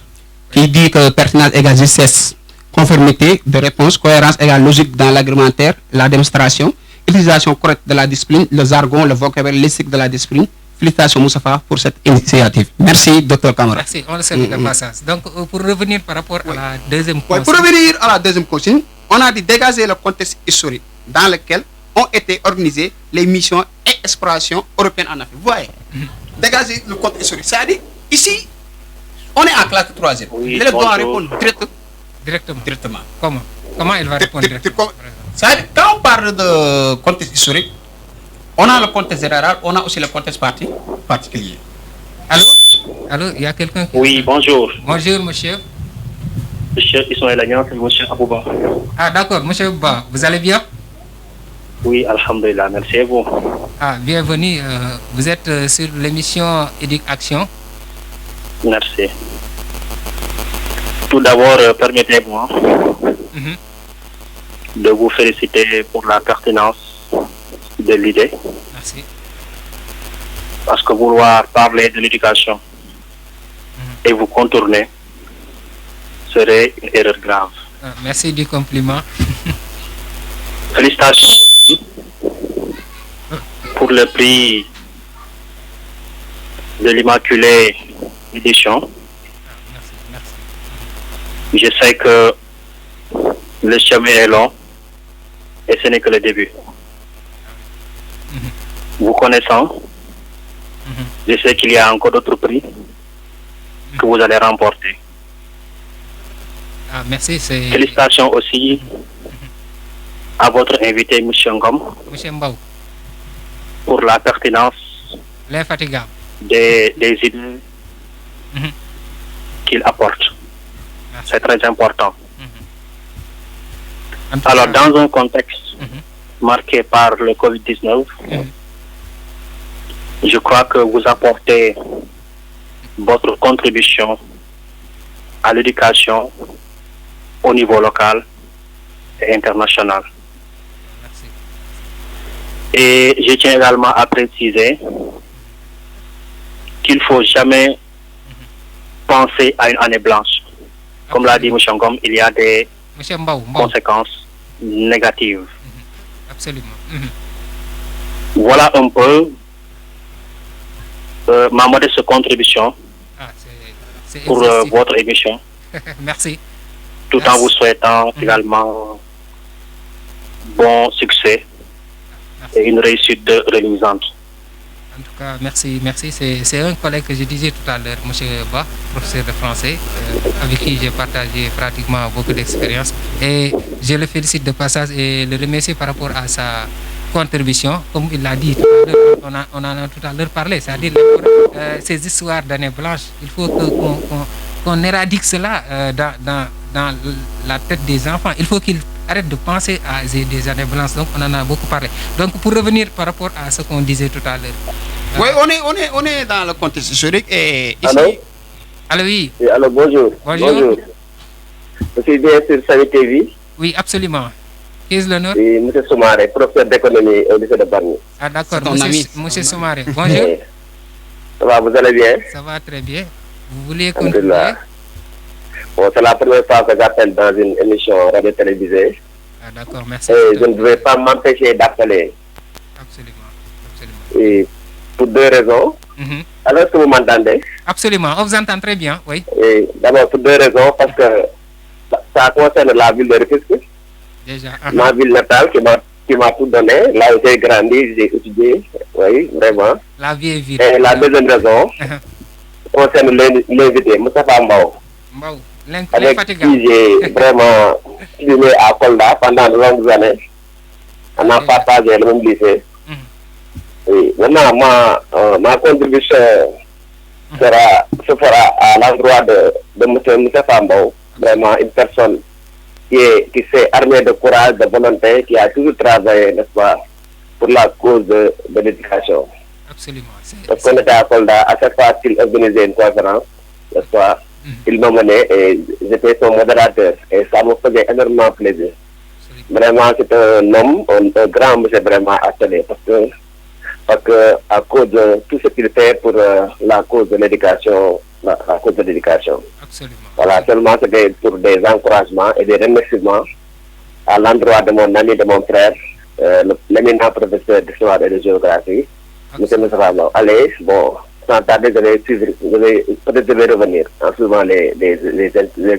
qui dit que pertinence égale justesse, conformité de réponse, cohérence égale logique dans l'argumentaire, la démonstration, utilisation correcte de la discipline, le jargon, le vocabulaire, lexique de la discipline. Félicitations Moustapha pour cette initiative. Merci, Dr Camara. Merci, on le salue de passage. Donc, pour revenir par rapport à la deuxième consigne. Pour revenir à la deuxième consigne, on a dit dégager le contexte historique dans lequel ont été organisées les missions et explorations européennes en Afrique. Vous voyez, dégager le contexte historique. C'est-à-dire, ici, on est en classe 3e. L'élève doit répondre directement. Comment il va répondre directement? Quand on parle de contexte historique, on a le contexte général, on a aussi le contexte particulier. Allô, il y a quelqu'un qui... Oui, bonjour. Bonjour, monsieur. Monsieur Ismaël Agnan, c'est monsieur Abouba. Ah, d'accord, monsieur Abouba, vous allez bien? Oui, alhamdulillah, merci à vous. Ah, bienvenue. Vous êtes sur l'émission Éduc-Action. Merci. Tout d'abord, permettez-moi de vous féliciter pour la pertinence de l'idée. Merci. Parce que vouloir parler de l'éducation et vous contourner serait une erreur grave. Ah, merci du compliment. Félicitations aussi pour le prix de l'Immaculée édition. Merci. Je sais que le chemin est long et ce n'est que le début. Vous connaissant, je sais qu'il y a encore d'autres prix que vous allez remporter. Ah, merci. Félicitations aussi à votre invité, M. Ngom, Monsieur Mbao, pour la pertinence l'infatigable des idées qu'il apporte. Merci. C'est très important. En tout Alors, cas, dans un contexte marqué par le Covid-19, je crois que vous apportez votre contribution à l'éducation au niveau local et international. merci. Et je tiens également à préciser qu'il ne faut jamais penser à une année blanche. Comme l'a dit M. Ngom, il y a des Monsieur Mbao. conséquences négatives. Absolument. Voilà un peu ma modeste contribution Ah, C'est pour exhaustif. votre émission, Merci. tout en vous souhaitant également bon succès Merci. et une réussite reluisante. En tout cas, merci. C'est un collègue que je disais tout à l'heure, M. Ba, professeur de français, avec qui j'ai partagé pratiquement beaucoup d'expérience. Et je le félicite de passage et le remercie par rapport à sa contribution. Comme il l'a dit tout à l'heure, on en a tout à l'heure parlé, c'est-à-dire ces histoires d'années blanches. Il faut qu'on éradique cela dans la tête des enfants. Il faut qu'ils arrêtent de penser à des années blanches. Donc, on en a beaucoup parlé. Donc, pour revenir par rapport à ce qu'on disait tout à l'heure. Oui, on est dans le contexte historique et ici. Allô? Alors oui, Oui, alors bonjour. Bonjour. Je suis bien sur Salut TV. oui, absolument. Qui est l'honneur? Et M. Soumaré, professeur d'économie au lycée de Barnier. Ah d'accord, C'est ton ami. monsieur Soumaré. Bonjour, Oui. Ça va, vous allez bien? ça va très bien. Vous voulez continuer? Alhamdulillah. Bon, c'est la première fois que j'appelle dans une émission radio-télévisée. Ah d'accord, merci. Et je ne vais pas m'empêcher d'appeler. Absolument. Et pour deux raisons. Mhm. Alors, est-ce que vous m'entendez? Absolument, on vous entend très bien, oui. Et d'abord, pour deux raisons, parce que ça concerne la ville de Rufisque, Déjà. ma ville natale qui m'a tout donné. Là où j'ai grandi, j'ai étudié. Oui, vraiment. La vieille ville. Et la deuxième raison concerne l'invité, Moustapha Mbao, Mbao, avec l'infatigable. qui j'ai vraiment filmé à Kolda pendant de longues années. On a partagé le même lycée. Mhm. Et maintenant, ma contribution se fera à l'endroit de M. Moustapha Mbao, vraiment une personne qui s'est armée de courage, de volonté, qui a toujours travaillé, n'est-ce pas, pour la cause de l'éducation. Absolument. Parce qu'on était à Kolda, à chaque fois qu'il organisait une conférence, n'est-ce pas, il m'a mené et j'étais son modérateur. Et ça me faisait énormément plaisir. Vraiment, c'est un homme, un grand monsieur vraiment attelé. Parce que à cause de tout ce qu'il fait pour la cause de l'éducation, la cause de l'éducation. Absolument. Voilà, seulement c'était pour des encouragements et des remerciements à l'endroit de mon ami, de mon frère, l'éminent professeur d'histoire et de géographie, M. Moustapha Mbao. Allez, bon, sans tarder, peut-être je vais revenir en suivant les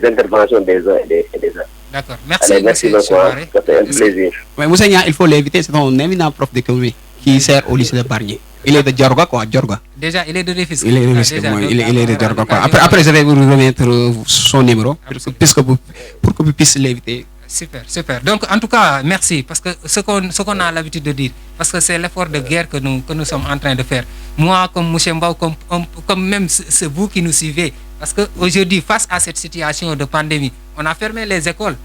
interventions des uns et des autres. D'accord. Merci, Allez, merci monsieur beaucoup, Soumaré. c'était un plaisir. Mais Moussa Niang, il faut l'éviter, c'est un éminent prof d'économie qui sert au lycée de Barnier. Il est de Djorga, quoi, Djorga. Déjà, il est de Rufisque. Il est de Rufisque, Déjà, moi, donc, il est de Djorga, quoi. voilà, Après, je vais vous remettre son numéro pour que vous puissiez l'éviter. Super. Donc, en tout cas, merci. Parce que ce qu'on a l'habitude de dire, parce que c'est l'effort de guerre que nous sommes en train de faire. Moi, comme M. Mbao, comme même c'est vous qui nous suivez. Parce qu'aujourd'hui, face à cette situation de pandémie, on a fermé les écoles.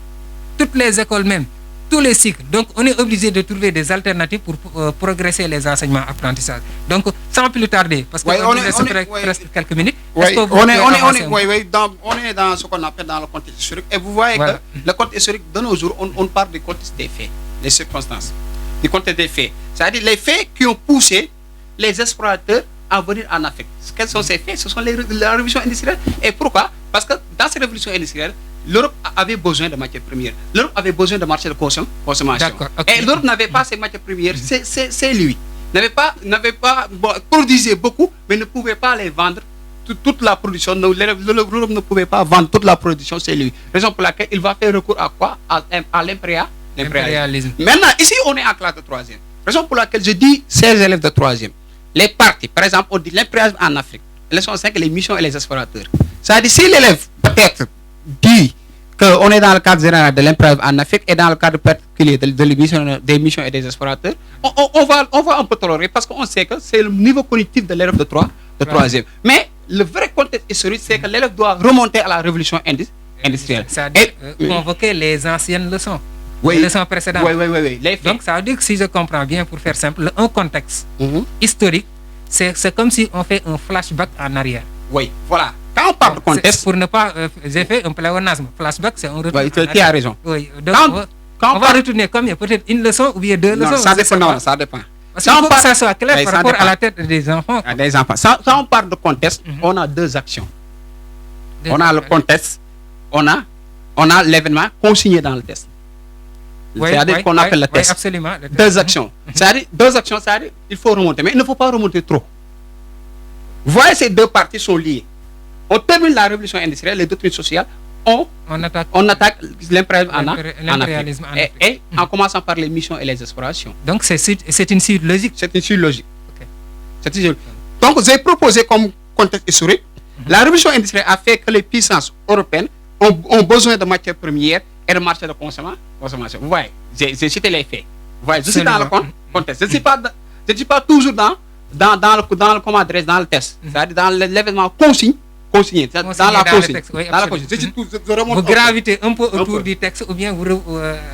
Toutes les écoles même. Tous les cycles. Donc, on est obligé de trouver des alternatives pour progresser les enseignements apprentissages. Donc, sans plus tarder, parce que Ouais, on reste presque quelques minutes. Oui, est-ce que vous on pouvez avancer est dans ce qu'on appelle dans le contexte historique. Et vous voyez Voilà. que le contexte historique, de nos jours, on parle du contexte des faits, des circonstances, du contexte des faits. C'est-à-dire les faits qui ont poussé les explorateurs à venir en Afrique. Quels sont ces faits? Ce sont la révolution industrielle. Et pourquoi? Parce que dans cette révolution industrielle, l'Europe avait besoin de matières premières. L'Europe avait besoin de marché de consommation. D'accord, ok. Et l'Europe n'avait pas ces matières premières. C'est lui. N'avait pas produisait beaucoup, mais ne pouvait pas les vendre. Toute la production, l'Europe ne pouvait pas vendre toute la production, c'est lui. Raison pour laquelle il va faire recours à quoi? À l'impérialisme. Maintenant, ici, on est en classe de 3e. Raison pour laquelle je dis ces élèves de 3e. Les partis, par exemple, on dit l'impérialisme en Afrique. Leçon 5, les missions et les explorateurs. C'est-à-dire, si l'élève, peut-être, dit qu'on est dans le cadre général de l'impérialisme en Afrique et dans le cadre particulier des missions et des explorateurs, on va un peu tolérer parce qu'on sait que c'est le niveau cognitif de l'élève de 3e. Mais le vrai contexte historique, c'est que l'élève doit remonter à la révolution industrielle. C'est-à-dire convoquer les anciennes leçons. Oui. Les leçons précédentes. Oui. Les faits. Donc, ça veut dire que si je comprends bien, pour faire simple, un contexte historique, c'est comme si on fait un flashback en arrière. Oui, voilà. Quand on parle de contexte... Pour ne pas... j'ai fait un pléonasme. Flashback, c'est un retour. Oui, tu as raison. Oui. Donc, on va retourner combien? Peut-être une leçon ou bien deux leçons? Non, ça dépend. Ça dépend. Parce qu'il faut que ça soit clair par rapport à la tête des enfants. Des enfants. Quand on parle de contexte, on a deux actions. On a le contexte, on a l'événement consigné dans le test. C'est-à-dire qu'on appelle le test. Absolument. Deux actions. C'est-à-dire il faut remonter. Mais il ne faut pas remonter trop. Vous voyez, ces deux parties sont liées. On termine la révolution industrielle, les doctrines sociales, on attaque l'impérialisme en Afrique. Et en commençant par les missions et les explorations. Donc c'est une suite logique. C'est une suite logique. Donc j'ai proposé comme contexte historique, la révolution industrielle a fait que les puissances européennes ont besoin de matières premières et de marchés de consommation. Vous voyez, j'ai cité les faits. Vous voyez, je suis dans le contexte. Je ne suis pas toujours dans le test. C'est-à-dire dans l'événement consigné. Dans la consigne. Vous gravitez un peu autour du texte ou bien vous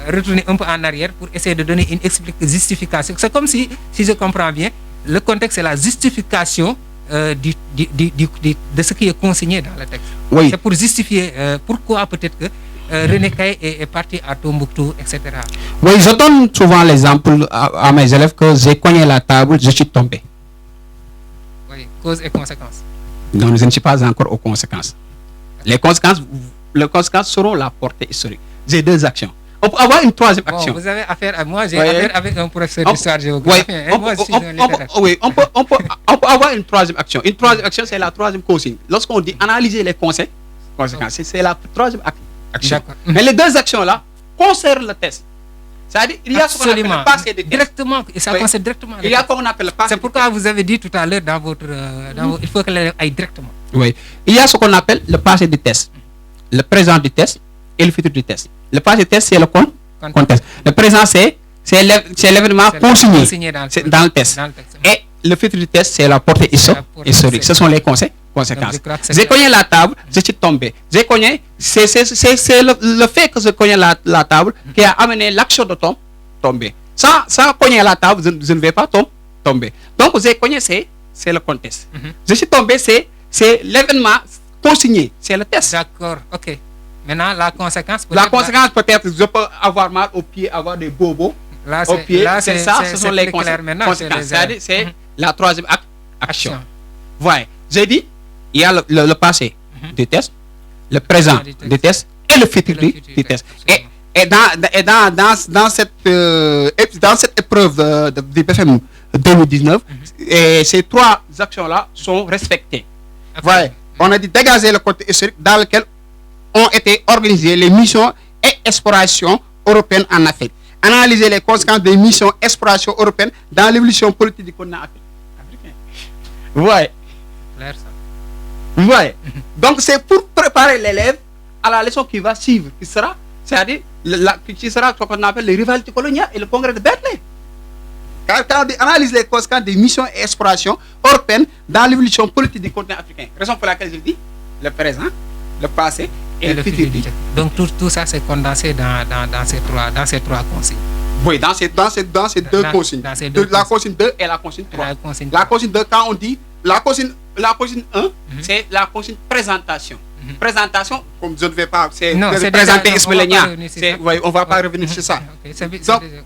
retournez un peu en arrière pour essayer de donner une justification. C'est comme si je comprends bien, le contexte c'est la justification de ce qui est consigné dans le texte. Oui. C'est pour justifier pourquoi peut-être que René Caille est parti à Tombouctou, etc. Oui, je donne souvent l'exemple à mes élèves que j'ai cogné la table, je suis tombé. Oui, cause et conséquence. Non, je ne suis pas encore aux conséquences. Les conséquences seront la portée historique. J'ai deux actions. On peut avoir une troisième action. Vous avez affaire à moi, j'ai affaire avec un professeur d'histoire géographique. On peut avoir une troisième action. Une troisième action, c'est la troisième consigne. Lorsqu'on dit analyser les conséquences, c'est la troisième action. Mais les deux actions-là concernent le test. C'est-à-dire, il y a ce qu'on appelle le passé des tests. Directement, ça concerne directement. Il y a ce qu'on appelle le passé. C'est pourquoi vous avez dit tout à l'heure dans votre... il faut que l'élève aille directement. Oui. Il y a ce qu'on appelle le passé du test, le présent du test et le futur du test. Le passé du test, c'est le contexte. Le présent, c'est l'événement consigné dans le test. Et le futur du test, c'est la portée historique. Ce sont les conséquences. J'ai cogné la table, je suis tombé. J'ai cogné, c'est le fait que je cogne la table qui a amené l'action de tomber. Sans cogner la table, je ne vais pas tomber. Donc, j'ai cogné, c'est le contexte. Je suis tombé, c'est l'événement consigné, c'est le test. D'accord, ok. Maintenant, la conséquence peut-être, je peux avoir mal aux pieds, avoir des bobos aux pieds. C'est ça, ce sont les conséquences. C'est la troisième action. Voilà, j'ai dit, il y a le passé du test, le présent du test et le futur du test. Et dans cette épreuve du BFM 2019, ces trois actions-là sont respectées. Voilà, on a dit dégager le côté historique dans lequel ont été organisées les missions et explorations européennes en Afrique. Analyser les conséquences des missions et explorations européennes dans l'évolution politique du continent africain. Ouais. Clair, ça. Ouais. Donc c'est pour préparer l'élève à la leçon qui va suivre, qui sera ce qu'on appelle les rivalités coloniales et le congrès de Berlin. Quand on analyse les conséquences des missions et explorations européennes dans l'évolution politique du continent africain. Raison pour laquelle je dis le présent, le passé et le futur. Donc tout ça c'est condensé dans ces trois consignes. Oui, dans ces deux consignes. La consigne 2 et la consigne 3. La consigne 2, quand on dit la consigne 1, c'est la consigne présentation. Présentation, comme je ne vais pas, c'est présenter Ismaëlia. On ne va pas revenir sur ça.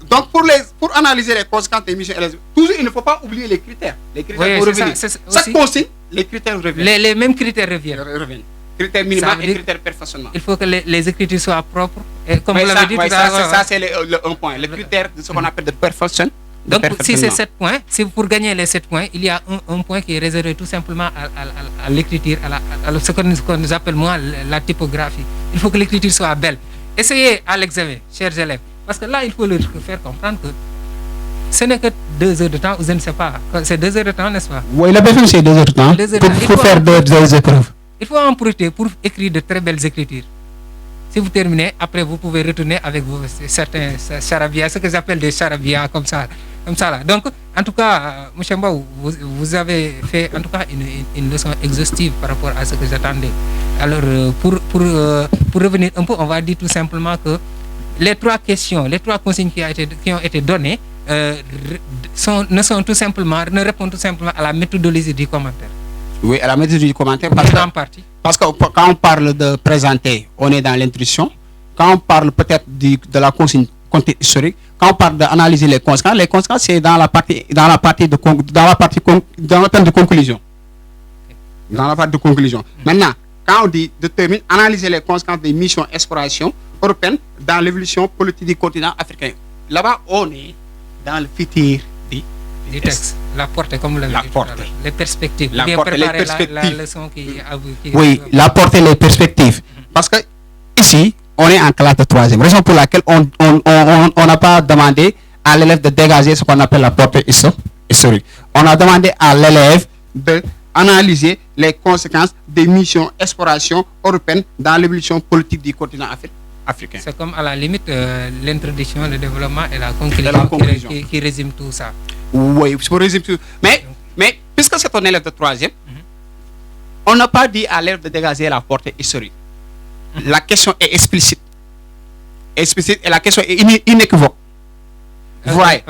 Donc pour analyser les conséquences des missions, toujours il ne faut pas oublier les critères. Les critères vont revenir. Chaque consigne, les critères reviennent. Les mêmes critères reviennent. Critères minimaux et critères perfectionnement. Il faut que les écritures soient propres. Et comme vous l'avez dit tout à l'heure. Ça, c'est un point. Le critère de ce qu'on appelle de perfection. Donc, si c'est 7 points, si pour gagner les 7 points, il y a un point qui est réservé tout simplement à l'écriture, à ce qu'on nous appelle, moi, la typographie. Il faut que l'écriture soit belle. Essayez à l'examen, chers élèves. Parce que là, il faut leur faire comprendre que ce n'est que 2 heures de temps, ou je ne sais pas. C'est 2 heures de temps, n'est-ce pas? Oui, le BFM, c'est 2 heures de temps. Pour faire deux épreuves. Il faut en profiter pour écrire de très belles écritures. Si vous terminez, après vous pouvez retourner avec certains charabias, ce que j'appelle des charabias comme ça là. Donc, en tout cas, M. Mba, vous avez fait en tout cas une leçon exhaustive par rapport à ce que j'attendais. Alors, pour revenir un peu, on va dire tout simplement que les 3 questions, les 3 consignes qui ont été données ne répondent tout simplement à la méthodologie du commentaire. Oui, à la méthode du commentaire, parce que quand on parle de présenter, on est dans l'intuition. Quand on parle peut-être de la consigne historique, quand on parle d'analyser les conséquences, c'est dans la partie de conclusion. Dans la partie de conclusion. Maintenant, quand on dit détermine, analyser les conséquences des missions exploration européennes dans l'évolution politique du continent africain. Là-bas, on est dans le futur du texte, la portée, comme vous l'avez dit tout à l'heure. Les perspectives. La Bien portée, les préparer la perspectives. leçon qui Oui, la portée, les perspectives. Parce que ici, on est en classe de troisième. Raison pour laquelle on n'a pas demandé à l'élève de dégager ce qu'on appelle la portée historique. On a demandé à l'élève d'analyser les conséquences des missions exploration européenne dans l'évolution politique du continent africain. C'est comme à la limite l'introduction, le développement et la conclusion, qui résume tout ça. Oui, pour résumer tout. Mais puisque c'est un élève de troisième, on n'a pas dit à l'élève de dégager la portée historique. La question est explicite. Explicite et la question est inéquivoque. Vous voyez,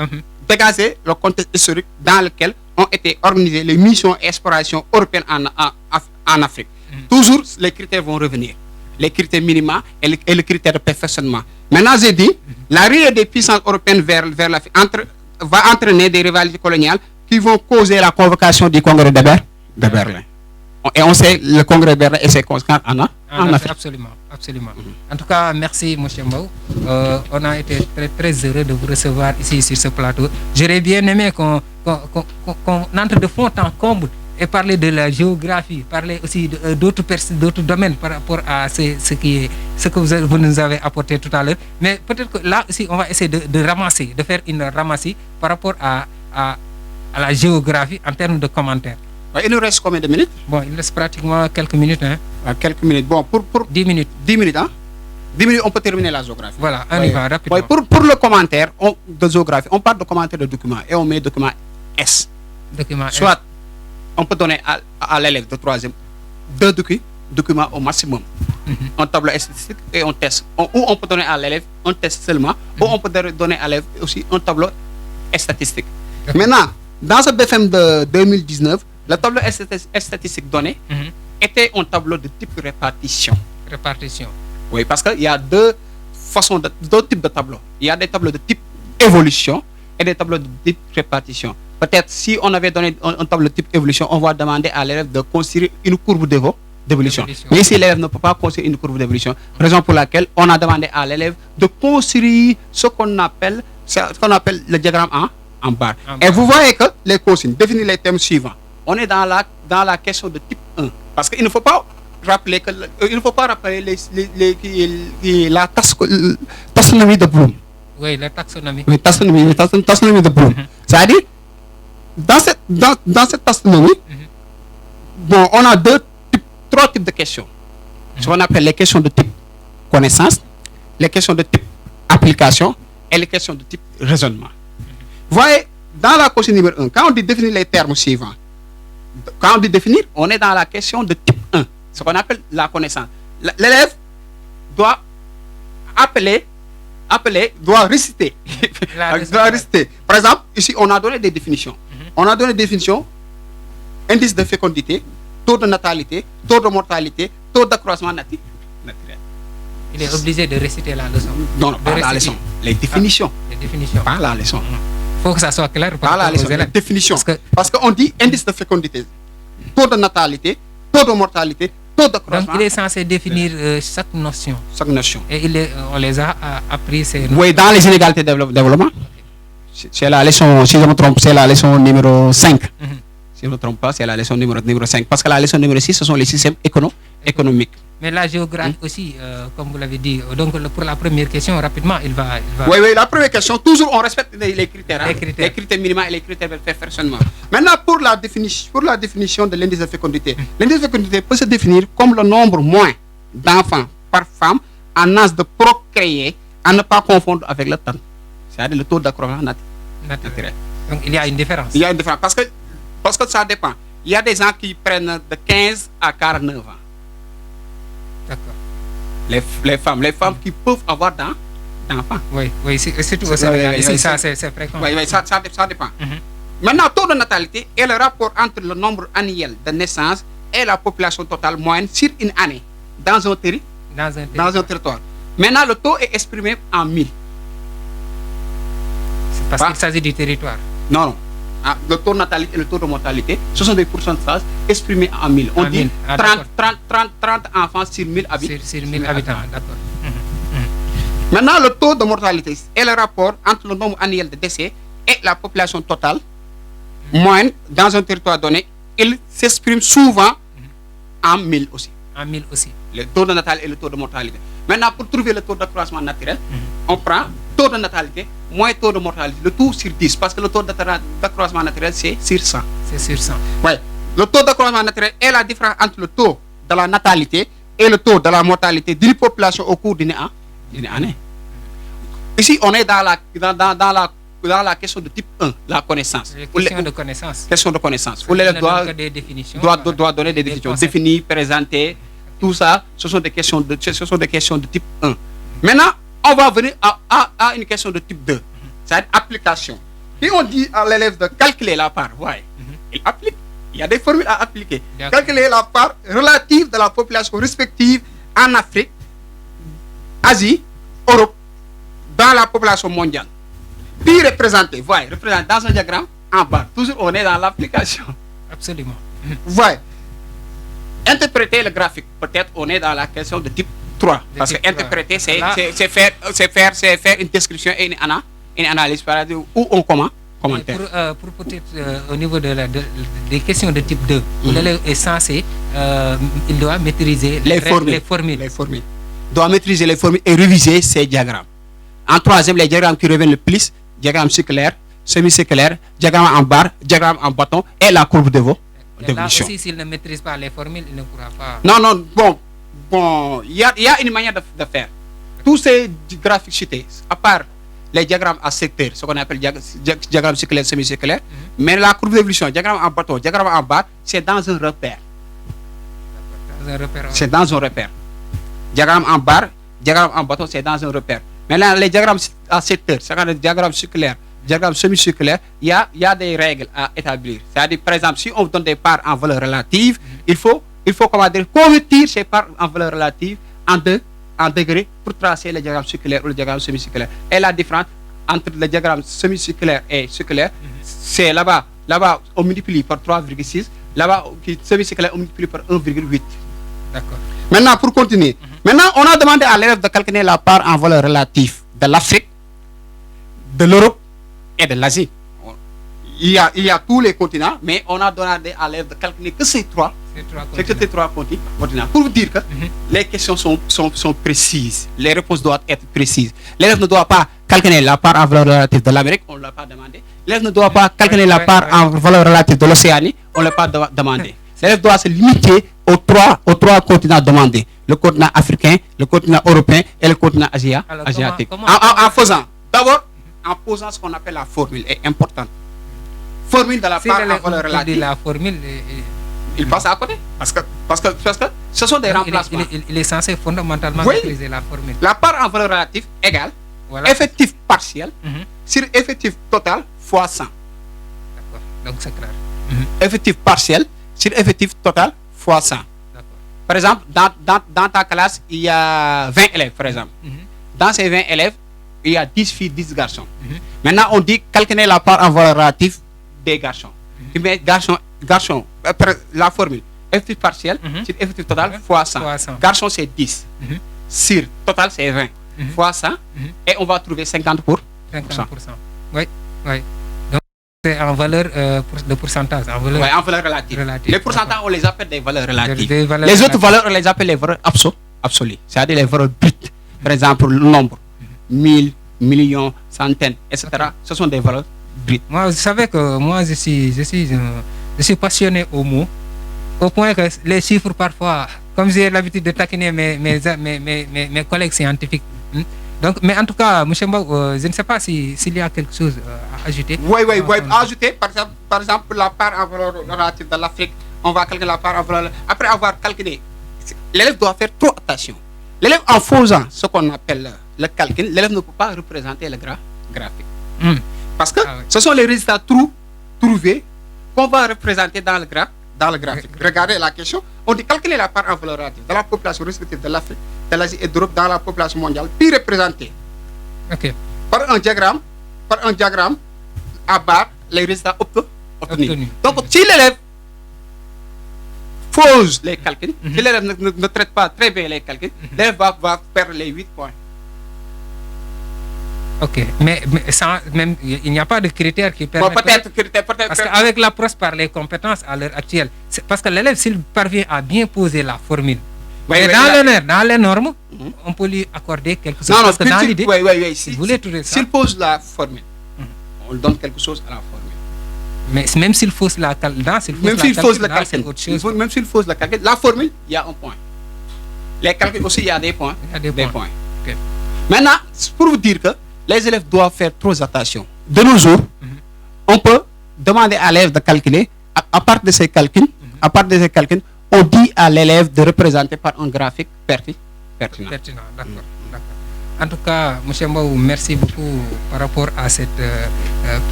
dégager le contexte historique dans lequel ont été organisées les missions exploration européennes en Afrique. Toujours, les critères vont revenir. Les critères minima et le critère de perfectionnement. Maintenant, j'ai dit, l'arrivée des puissances européennes vers l'Afrique va entraîner des rivalités coloniales qui vont causer la convocation du congrès de Berlin. Et on sait le congrès de Berlin et ses conséquences en Afrique. Absolument, absolument. En tout cas, merci, M. Mbaou. On a été très, très heureux de vous recevoir ici sur ce plateau. J'aurais bien aimé qu'on entre de fond en comble et parler de la géographie, parler aussi d'autres domaines par rapport à ce que vous nous avez apporté tout à l'heure. Mais peut-être que là aussi, on va essayer de ramasser, de faire une ramassie par rapport à la géographie en termes de commentaires. Il nous reste combien de minutes? Bon, il reste pratiquement quelques minutes. Hein. Quelques minutes. Bon, pour 10 minutes. 10 minutes, hein? 10 minutes, on peut terminer la géographie. Voilà, on y va rapidement. Pour le commentaire de géographie, on parle de commentaire de document et on met document S. Document Soit S. on peut donner à l'élève de troisième 2 documents au maximum. Un tableau statistique et un test. Ou on peut donner à l'élève un test seulement, ou on peut donner à l'élève aussi un tableau statistique. Maintenant, dans ce BFM de 2019, le tableau statistique donné était un tableau de type répartition. Répartition. Oui, parce qu'il y a deux types de tableaux. Il y a des tableaux de type évolution et des tableaux de type répartition. Peut-être si on avait donné un tableau de type évolution, on va demander à l'élève de construire une courbe d'évolution. Mais si l'élève ne peut pas construire une courbe d'évolution, raison pour laquelle on a demandé à l'élève de construire ce qu'on appelle le diagramme en barre. Et vous voyez que les consignes définissent les thèmes suivants. On est dans la question de type 1. Parce qu'il ne faut pas rappeler la taxonomie de Bloom. Oui, la taxonomie. Oui, taxonomie de Bloom. C'est-à-dire, dans cette taxonomie, bon, on a trois types de questions. Ce qu'on appelle les questions de type connaissance, les questions de type application et les questions de type raisonnement. Vous voyez, dans la consigne numéro 1, quand on dit définir les termes suivants, quand on dit définir, on est dans la question de type 1, ce qu'on appelle la connaissance. L'élève doit doit réciter. Par exemple, ici, on a donné des définitions. On a donné des définitions: indice de fécondité, taux de natalité, taux de mortalité, taux d'accroissement naturel. Il est obligé de réciter la leçon. Non, pas la leçon. Les définitions. Les définitions. Pas la leçon. Il faut que ça soit clair. Pas la leçon. Les définitions. Parce qu'on dit indice de fécondité, taux de natalité, taux de mortalité, taux d'accroissement. Donc il est censé définir chaque notion. Chaque notion. Et on les a appris. Oui, dans les inégalités de développement. C'est la leçon, si je me trompe, c'est la leçon numéro 5. Si je ne me trompe pas, c'est la leçon numéro 5. Parce que la leçon numéro 6, ce sont les systèmes économiques. Mais la géographie aussi, comme vous l'avez dit. Donc pour la première question, rapidement, il va... Oui, la première question, toujours on respecte les critères. Les critères minima et les critères de perfectionnement. Maintenant, pour la définition de l'indice de fécondité. L'indice de fécondité peut se définir comme le nombre moins d'enfants par femme en âge de procréer, à ne pas confondre avec le temps. C'est-à-dire le taux d'accroissement naturel. Donc il y a une différence. Il y a une différence parce que ça dépend. Il y a des gens qui prennent de 15 à 49 ans. D'accord. Les femmes qui peuvent avoir d'enfants. Oui, c'est tout. C'est fréquent. Oui, ça dépend. Maintenant, taux de natalité est le rapport entre le nombre annuel de naissances et la population totale moyenne sur une année dans un territoire. Maintenant, le taux est exprimé en 1000. C'est parce qu'il s'agit du territoire. Non. Le taux de natalité et le taux de mortalité, ce sont des pourcentages exprimés en 1000. On dit 30 enfants sur 1000 habitants. Sur 1000 habitants, d'accord. Maintenant, le taux de mortalité est le rapport entre le nombre annuel de décès et la population totale moyenne dans un territoire donné, il s'exprime souvent en 1000 aussi. En 1000 aussi. Le taux de natalité et le taux de mortalité. Maintenant, pour trouver le taux d'accroissement naturel, on prend taux de natalité moins taux de mortalité, le tout sur 10, parce que le taux d'accroissement naturel, c'est sur 100. C'est sur 100. Ouais. Le taux d'accroissement naturel est la différence entre le taux de la natalité et le taux de la mortalité d'une population au cours d'une année. Ici, on est dans la question de type 1, la connaissance. Question de connaissance. Question de connaissance. L'élève doit des définitions. Doit donner des définitions. Définir, présenter, tout ça, ce sont des questions de type 1. Maintenant, on va venir à une question de type 2. C'est-à-dire application. Si on dit à l'élève de calculer la part, il applique. Il y a des formules à appliquer. Calculer la part relative de la population respective en Afrique, Asie, Europe, dans la population mondiale. Puis représenter dans un diagramme en bas. Toujours on est dans l'application. Absolument. Interpréter le graphique. Peut-être on est dans la question de type 3. Parce que interpréter, c'est faire une description et une analyse par exemple, ou on commentaire. Pour peut-être au niveau des questions de type 2, l'élève est censé, il doit maîtriser les formules. Doit maîtriser les formules et réviser ces diagrammes. En troisième, les diagrammes qui reviennent le plus, diagramme circulaire, semi-circulaire, diagramme en barre, diagramme en bâton et la courbe d'évolution. Là aussi, s'il ne maîtrise pas les formules, il ne pourra pas... Non, bon, il y a une manière de faire. Tous ces graphiques cités, à part les diagrammes à secteur, ce qu'on appelle diagramme circulaire, semi-circulaire, mais la courbe d'évolution, diagramme en bâton, diagramme en barre, c'est dans un repère. C'est dans un repère. Diagramme en barre, diagramme en bâton, c'est dans un repère. Maintenant, les diagrammes à secteur, c'est-à-dire les diagrammes circulaires, diagramme semi-circulaire, il y a des règles à établir. C'est-à-dire, par exemple, si on donne des parts en valeur relative, il faut convertir ces parts en valeur relative en degrés pour tracer le diagramme circulaire ou le diagramme semi-circulaire. Et la différence entre le diagramme semi-circulaire et circulaire, c'est là-bas, on multiplie par 3,6, là-bas, semi-circulaire, on multiplie par 1,8. D'accord. Maintenant, pour continuer, on a demandé à l'élève de calculer la part en valeur relative de l'Afrique, de l'Europe et de l'Asie. Il y a tous les continents, mais on a demandé à l'élève de calculer que ces trois continents. Pour vous dire que les questions sont précises, les réponses doivent être précises. L'élève ne doit pas calculer la part en valeur relative de l'Amérique, on ne l'a pas demandé. L'élève ne doit pas calculer la part en valeur relative de l'Océanie, on ne l'a pas demandé. L'élève doit se limiter aux trois continents demandés. Le continent africain, le continent européen et le continent asiatique. En posant ce qu'on appelle la formule, est importante. Formule de la part en valeur relative. La formule, il passe à côté. Parce que ce sont des remplacements. Il est censé fondamentalement maîtriser la formule. La part en valeur relative égale effectif partiel sur effectif total fois 100. D'accord, donc c'est clair. Effectif partiel sur effectif total fois 100. Par exemple, dans ta classe, il y a 20 élèves, par exemple. Dans ces 20 élèves, il y a 10 filles, 10 garçons. Maintenant, on dit calculer la part en valeur relative des garçons. Mais garçon, la formule, effectif partiel sur effectif total fois 100. Garçon, c'est 10. Sur total, c'est 20. Fois 100. Et on va trouver 50%. Oui. Donc, c'est en valeur de pourcentage. En valeur relative. Les pourcentages, on les appelle des valeurs relatives. Les autres valeurs, on les appelle les valeurs absolues. C'est-à-dire les valeurs brutes. Par exemple, le nombre. 1000, millions, centaines, etc. Ce sont des valeurs brutes. Moi, vous savez que moi, je suis passionné aux mots, au point que les chiffres, parfois, comme j'ai l'habitude de taquiner mes collègues scientifiques. Donc, mais en tout cas, M. Mbaw, je ne sais pas s'il y a quelque chose à ajouter. Oui. Ajouter, par exemple, la part en valeur relative de l'Afrique, on va calculer la part en valeur. Après avoir calculé, l'élève doit faire trop attention. L'élève, en faisant ce qu'on appelle le calcul, l'élève ne peut pas représenter le graphique. Parce que ce sont les résultats trouvés qu'on va représenter dans le graphique. Regardez la question. On dit calculer la part en valeur relative de la population respective de l'Afrique, de l'Asie et de l'Europe dans la population mondiale, puis représenter par un diagramme à barre les résultats obtenus. Donc, si l'élève pose les calculs, si l'élève ne traite pas très bien les calculs, l'élève va perdre les 8 points. Ok, mais même, il n'y a pas de critères qui permettent... Peut-être. Parce qu'avec l'approche par les compétences à l'heure actuelle, parce que l'élève, s'il parvient à bien poser la formule, dans les normes, on peut lui accorder quelque chose. Parce que dans l'idée, s'il pose la formule, on lui donne quelque chose à la formule. Mais même s'il fausse la calcul, même s'il fausse la calcul, la formule, il y a un point. Les calculs aussi, il y a des points. Okay. Maintenant, pour vous dire que les élèves doivent faire trop attention. De nos jours, on peut demander à l'élève de calculer. À partir de ces calculs, on dit à l'élève de représenter par un graphique pertinent. D'accord. En tout cas, M. Mbaou, merci beaucoup par rapport à cette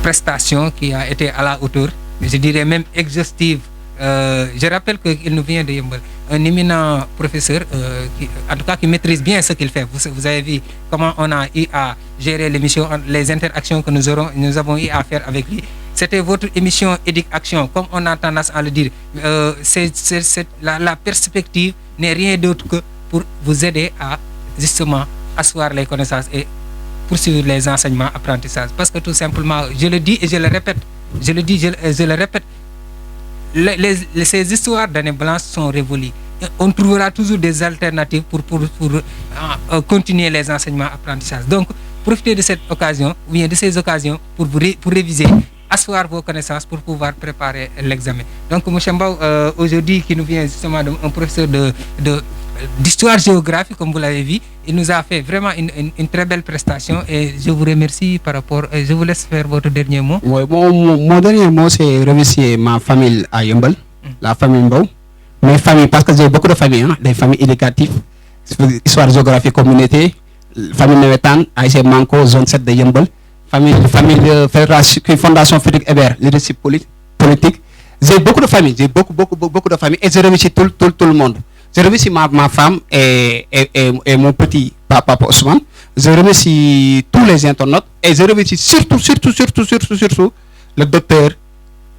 prestation qui a été à la hauteur, je dirais même exhaustive. Je rappelle qu'il nous vient de Yeumbeul, un éminent professeur qui maîtrise bien ce qu'il fait. Vous avez vu comment on a eu à gérer l'émission, les interactions que nous avons eu à faire avec lui. C'était votre émission Éduc Action, comme on a tendance à le dire. La perspective n'est rien d'autre que pour vous aider à justement asseoir les connaissances et poursuivre les enseignements, apprentissages. Parce que tout simplement, je le dis et je le répète, ces histoires d'années blanches sont révolues. On trouvera toujours des alternatives pour continuer les enseignements, apprentissages. Donc, profitez de cette occasion, ou bien de ces occasions pour réviser, asseoir vos connaissances pour pouvoir préparer l'examen. Donc, M. Mbaou, aujourd'hui, qui nous vient justement un professeur d'histoire-géographie, comme vous l'avez vu, il nous a fait vraiment une très belle prestation et je vous remercie par rapport. Je vous laisse faire votre dernier mot. Oui, mon dernier mot, c'est remercier ma famille à Yeumbeul, la famille Mbaou. Mes familles, parce que j'ai beaucoup de familles, des familles éducatives, histoire, géographie, communauté, famille Newetan, AIC Manko, zone 7 de Yeumbeul, famille de Fédération, Fondation Frédéric Hébert, leadership politique. J'ai beaucoup de familles, beaucoup de familles et je remercie tout le monde. Je remercie ma femme et mon petit papa Ousmane. Je remercie tous les internautes et je remercie surtout le docteur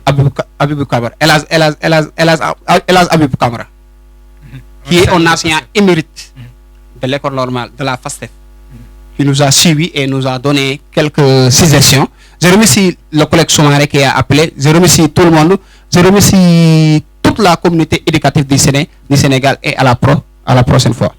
Abibou Kamara, Elhadj Abibou Kamara, qui est un enseignant émérite de l'école normale de la FASTEF, qui nous a suivis et nous a donné quelques suggestions. Je remercie le collègue Soumaré qui a appelé. Je remercie tout le monde. Je remercie toute la communauté éducative du Sénégal et à la prochaine fois.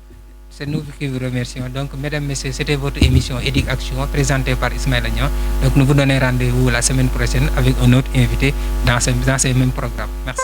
C'est nous qui vous remercions. Donc, mesdames, messieurs, c'était votre émission Éduc Action présentée par Ismaël Agnan. Donc, nous vous donnons rendez-vous la semaine prochaine avec un autre invité dans ces mêmes programmes. Merci.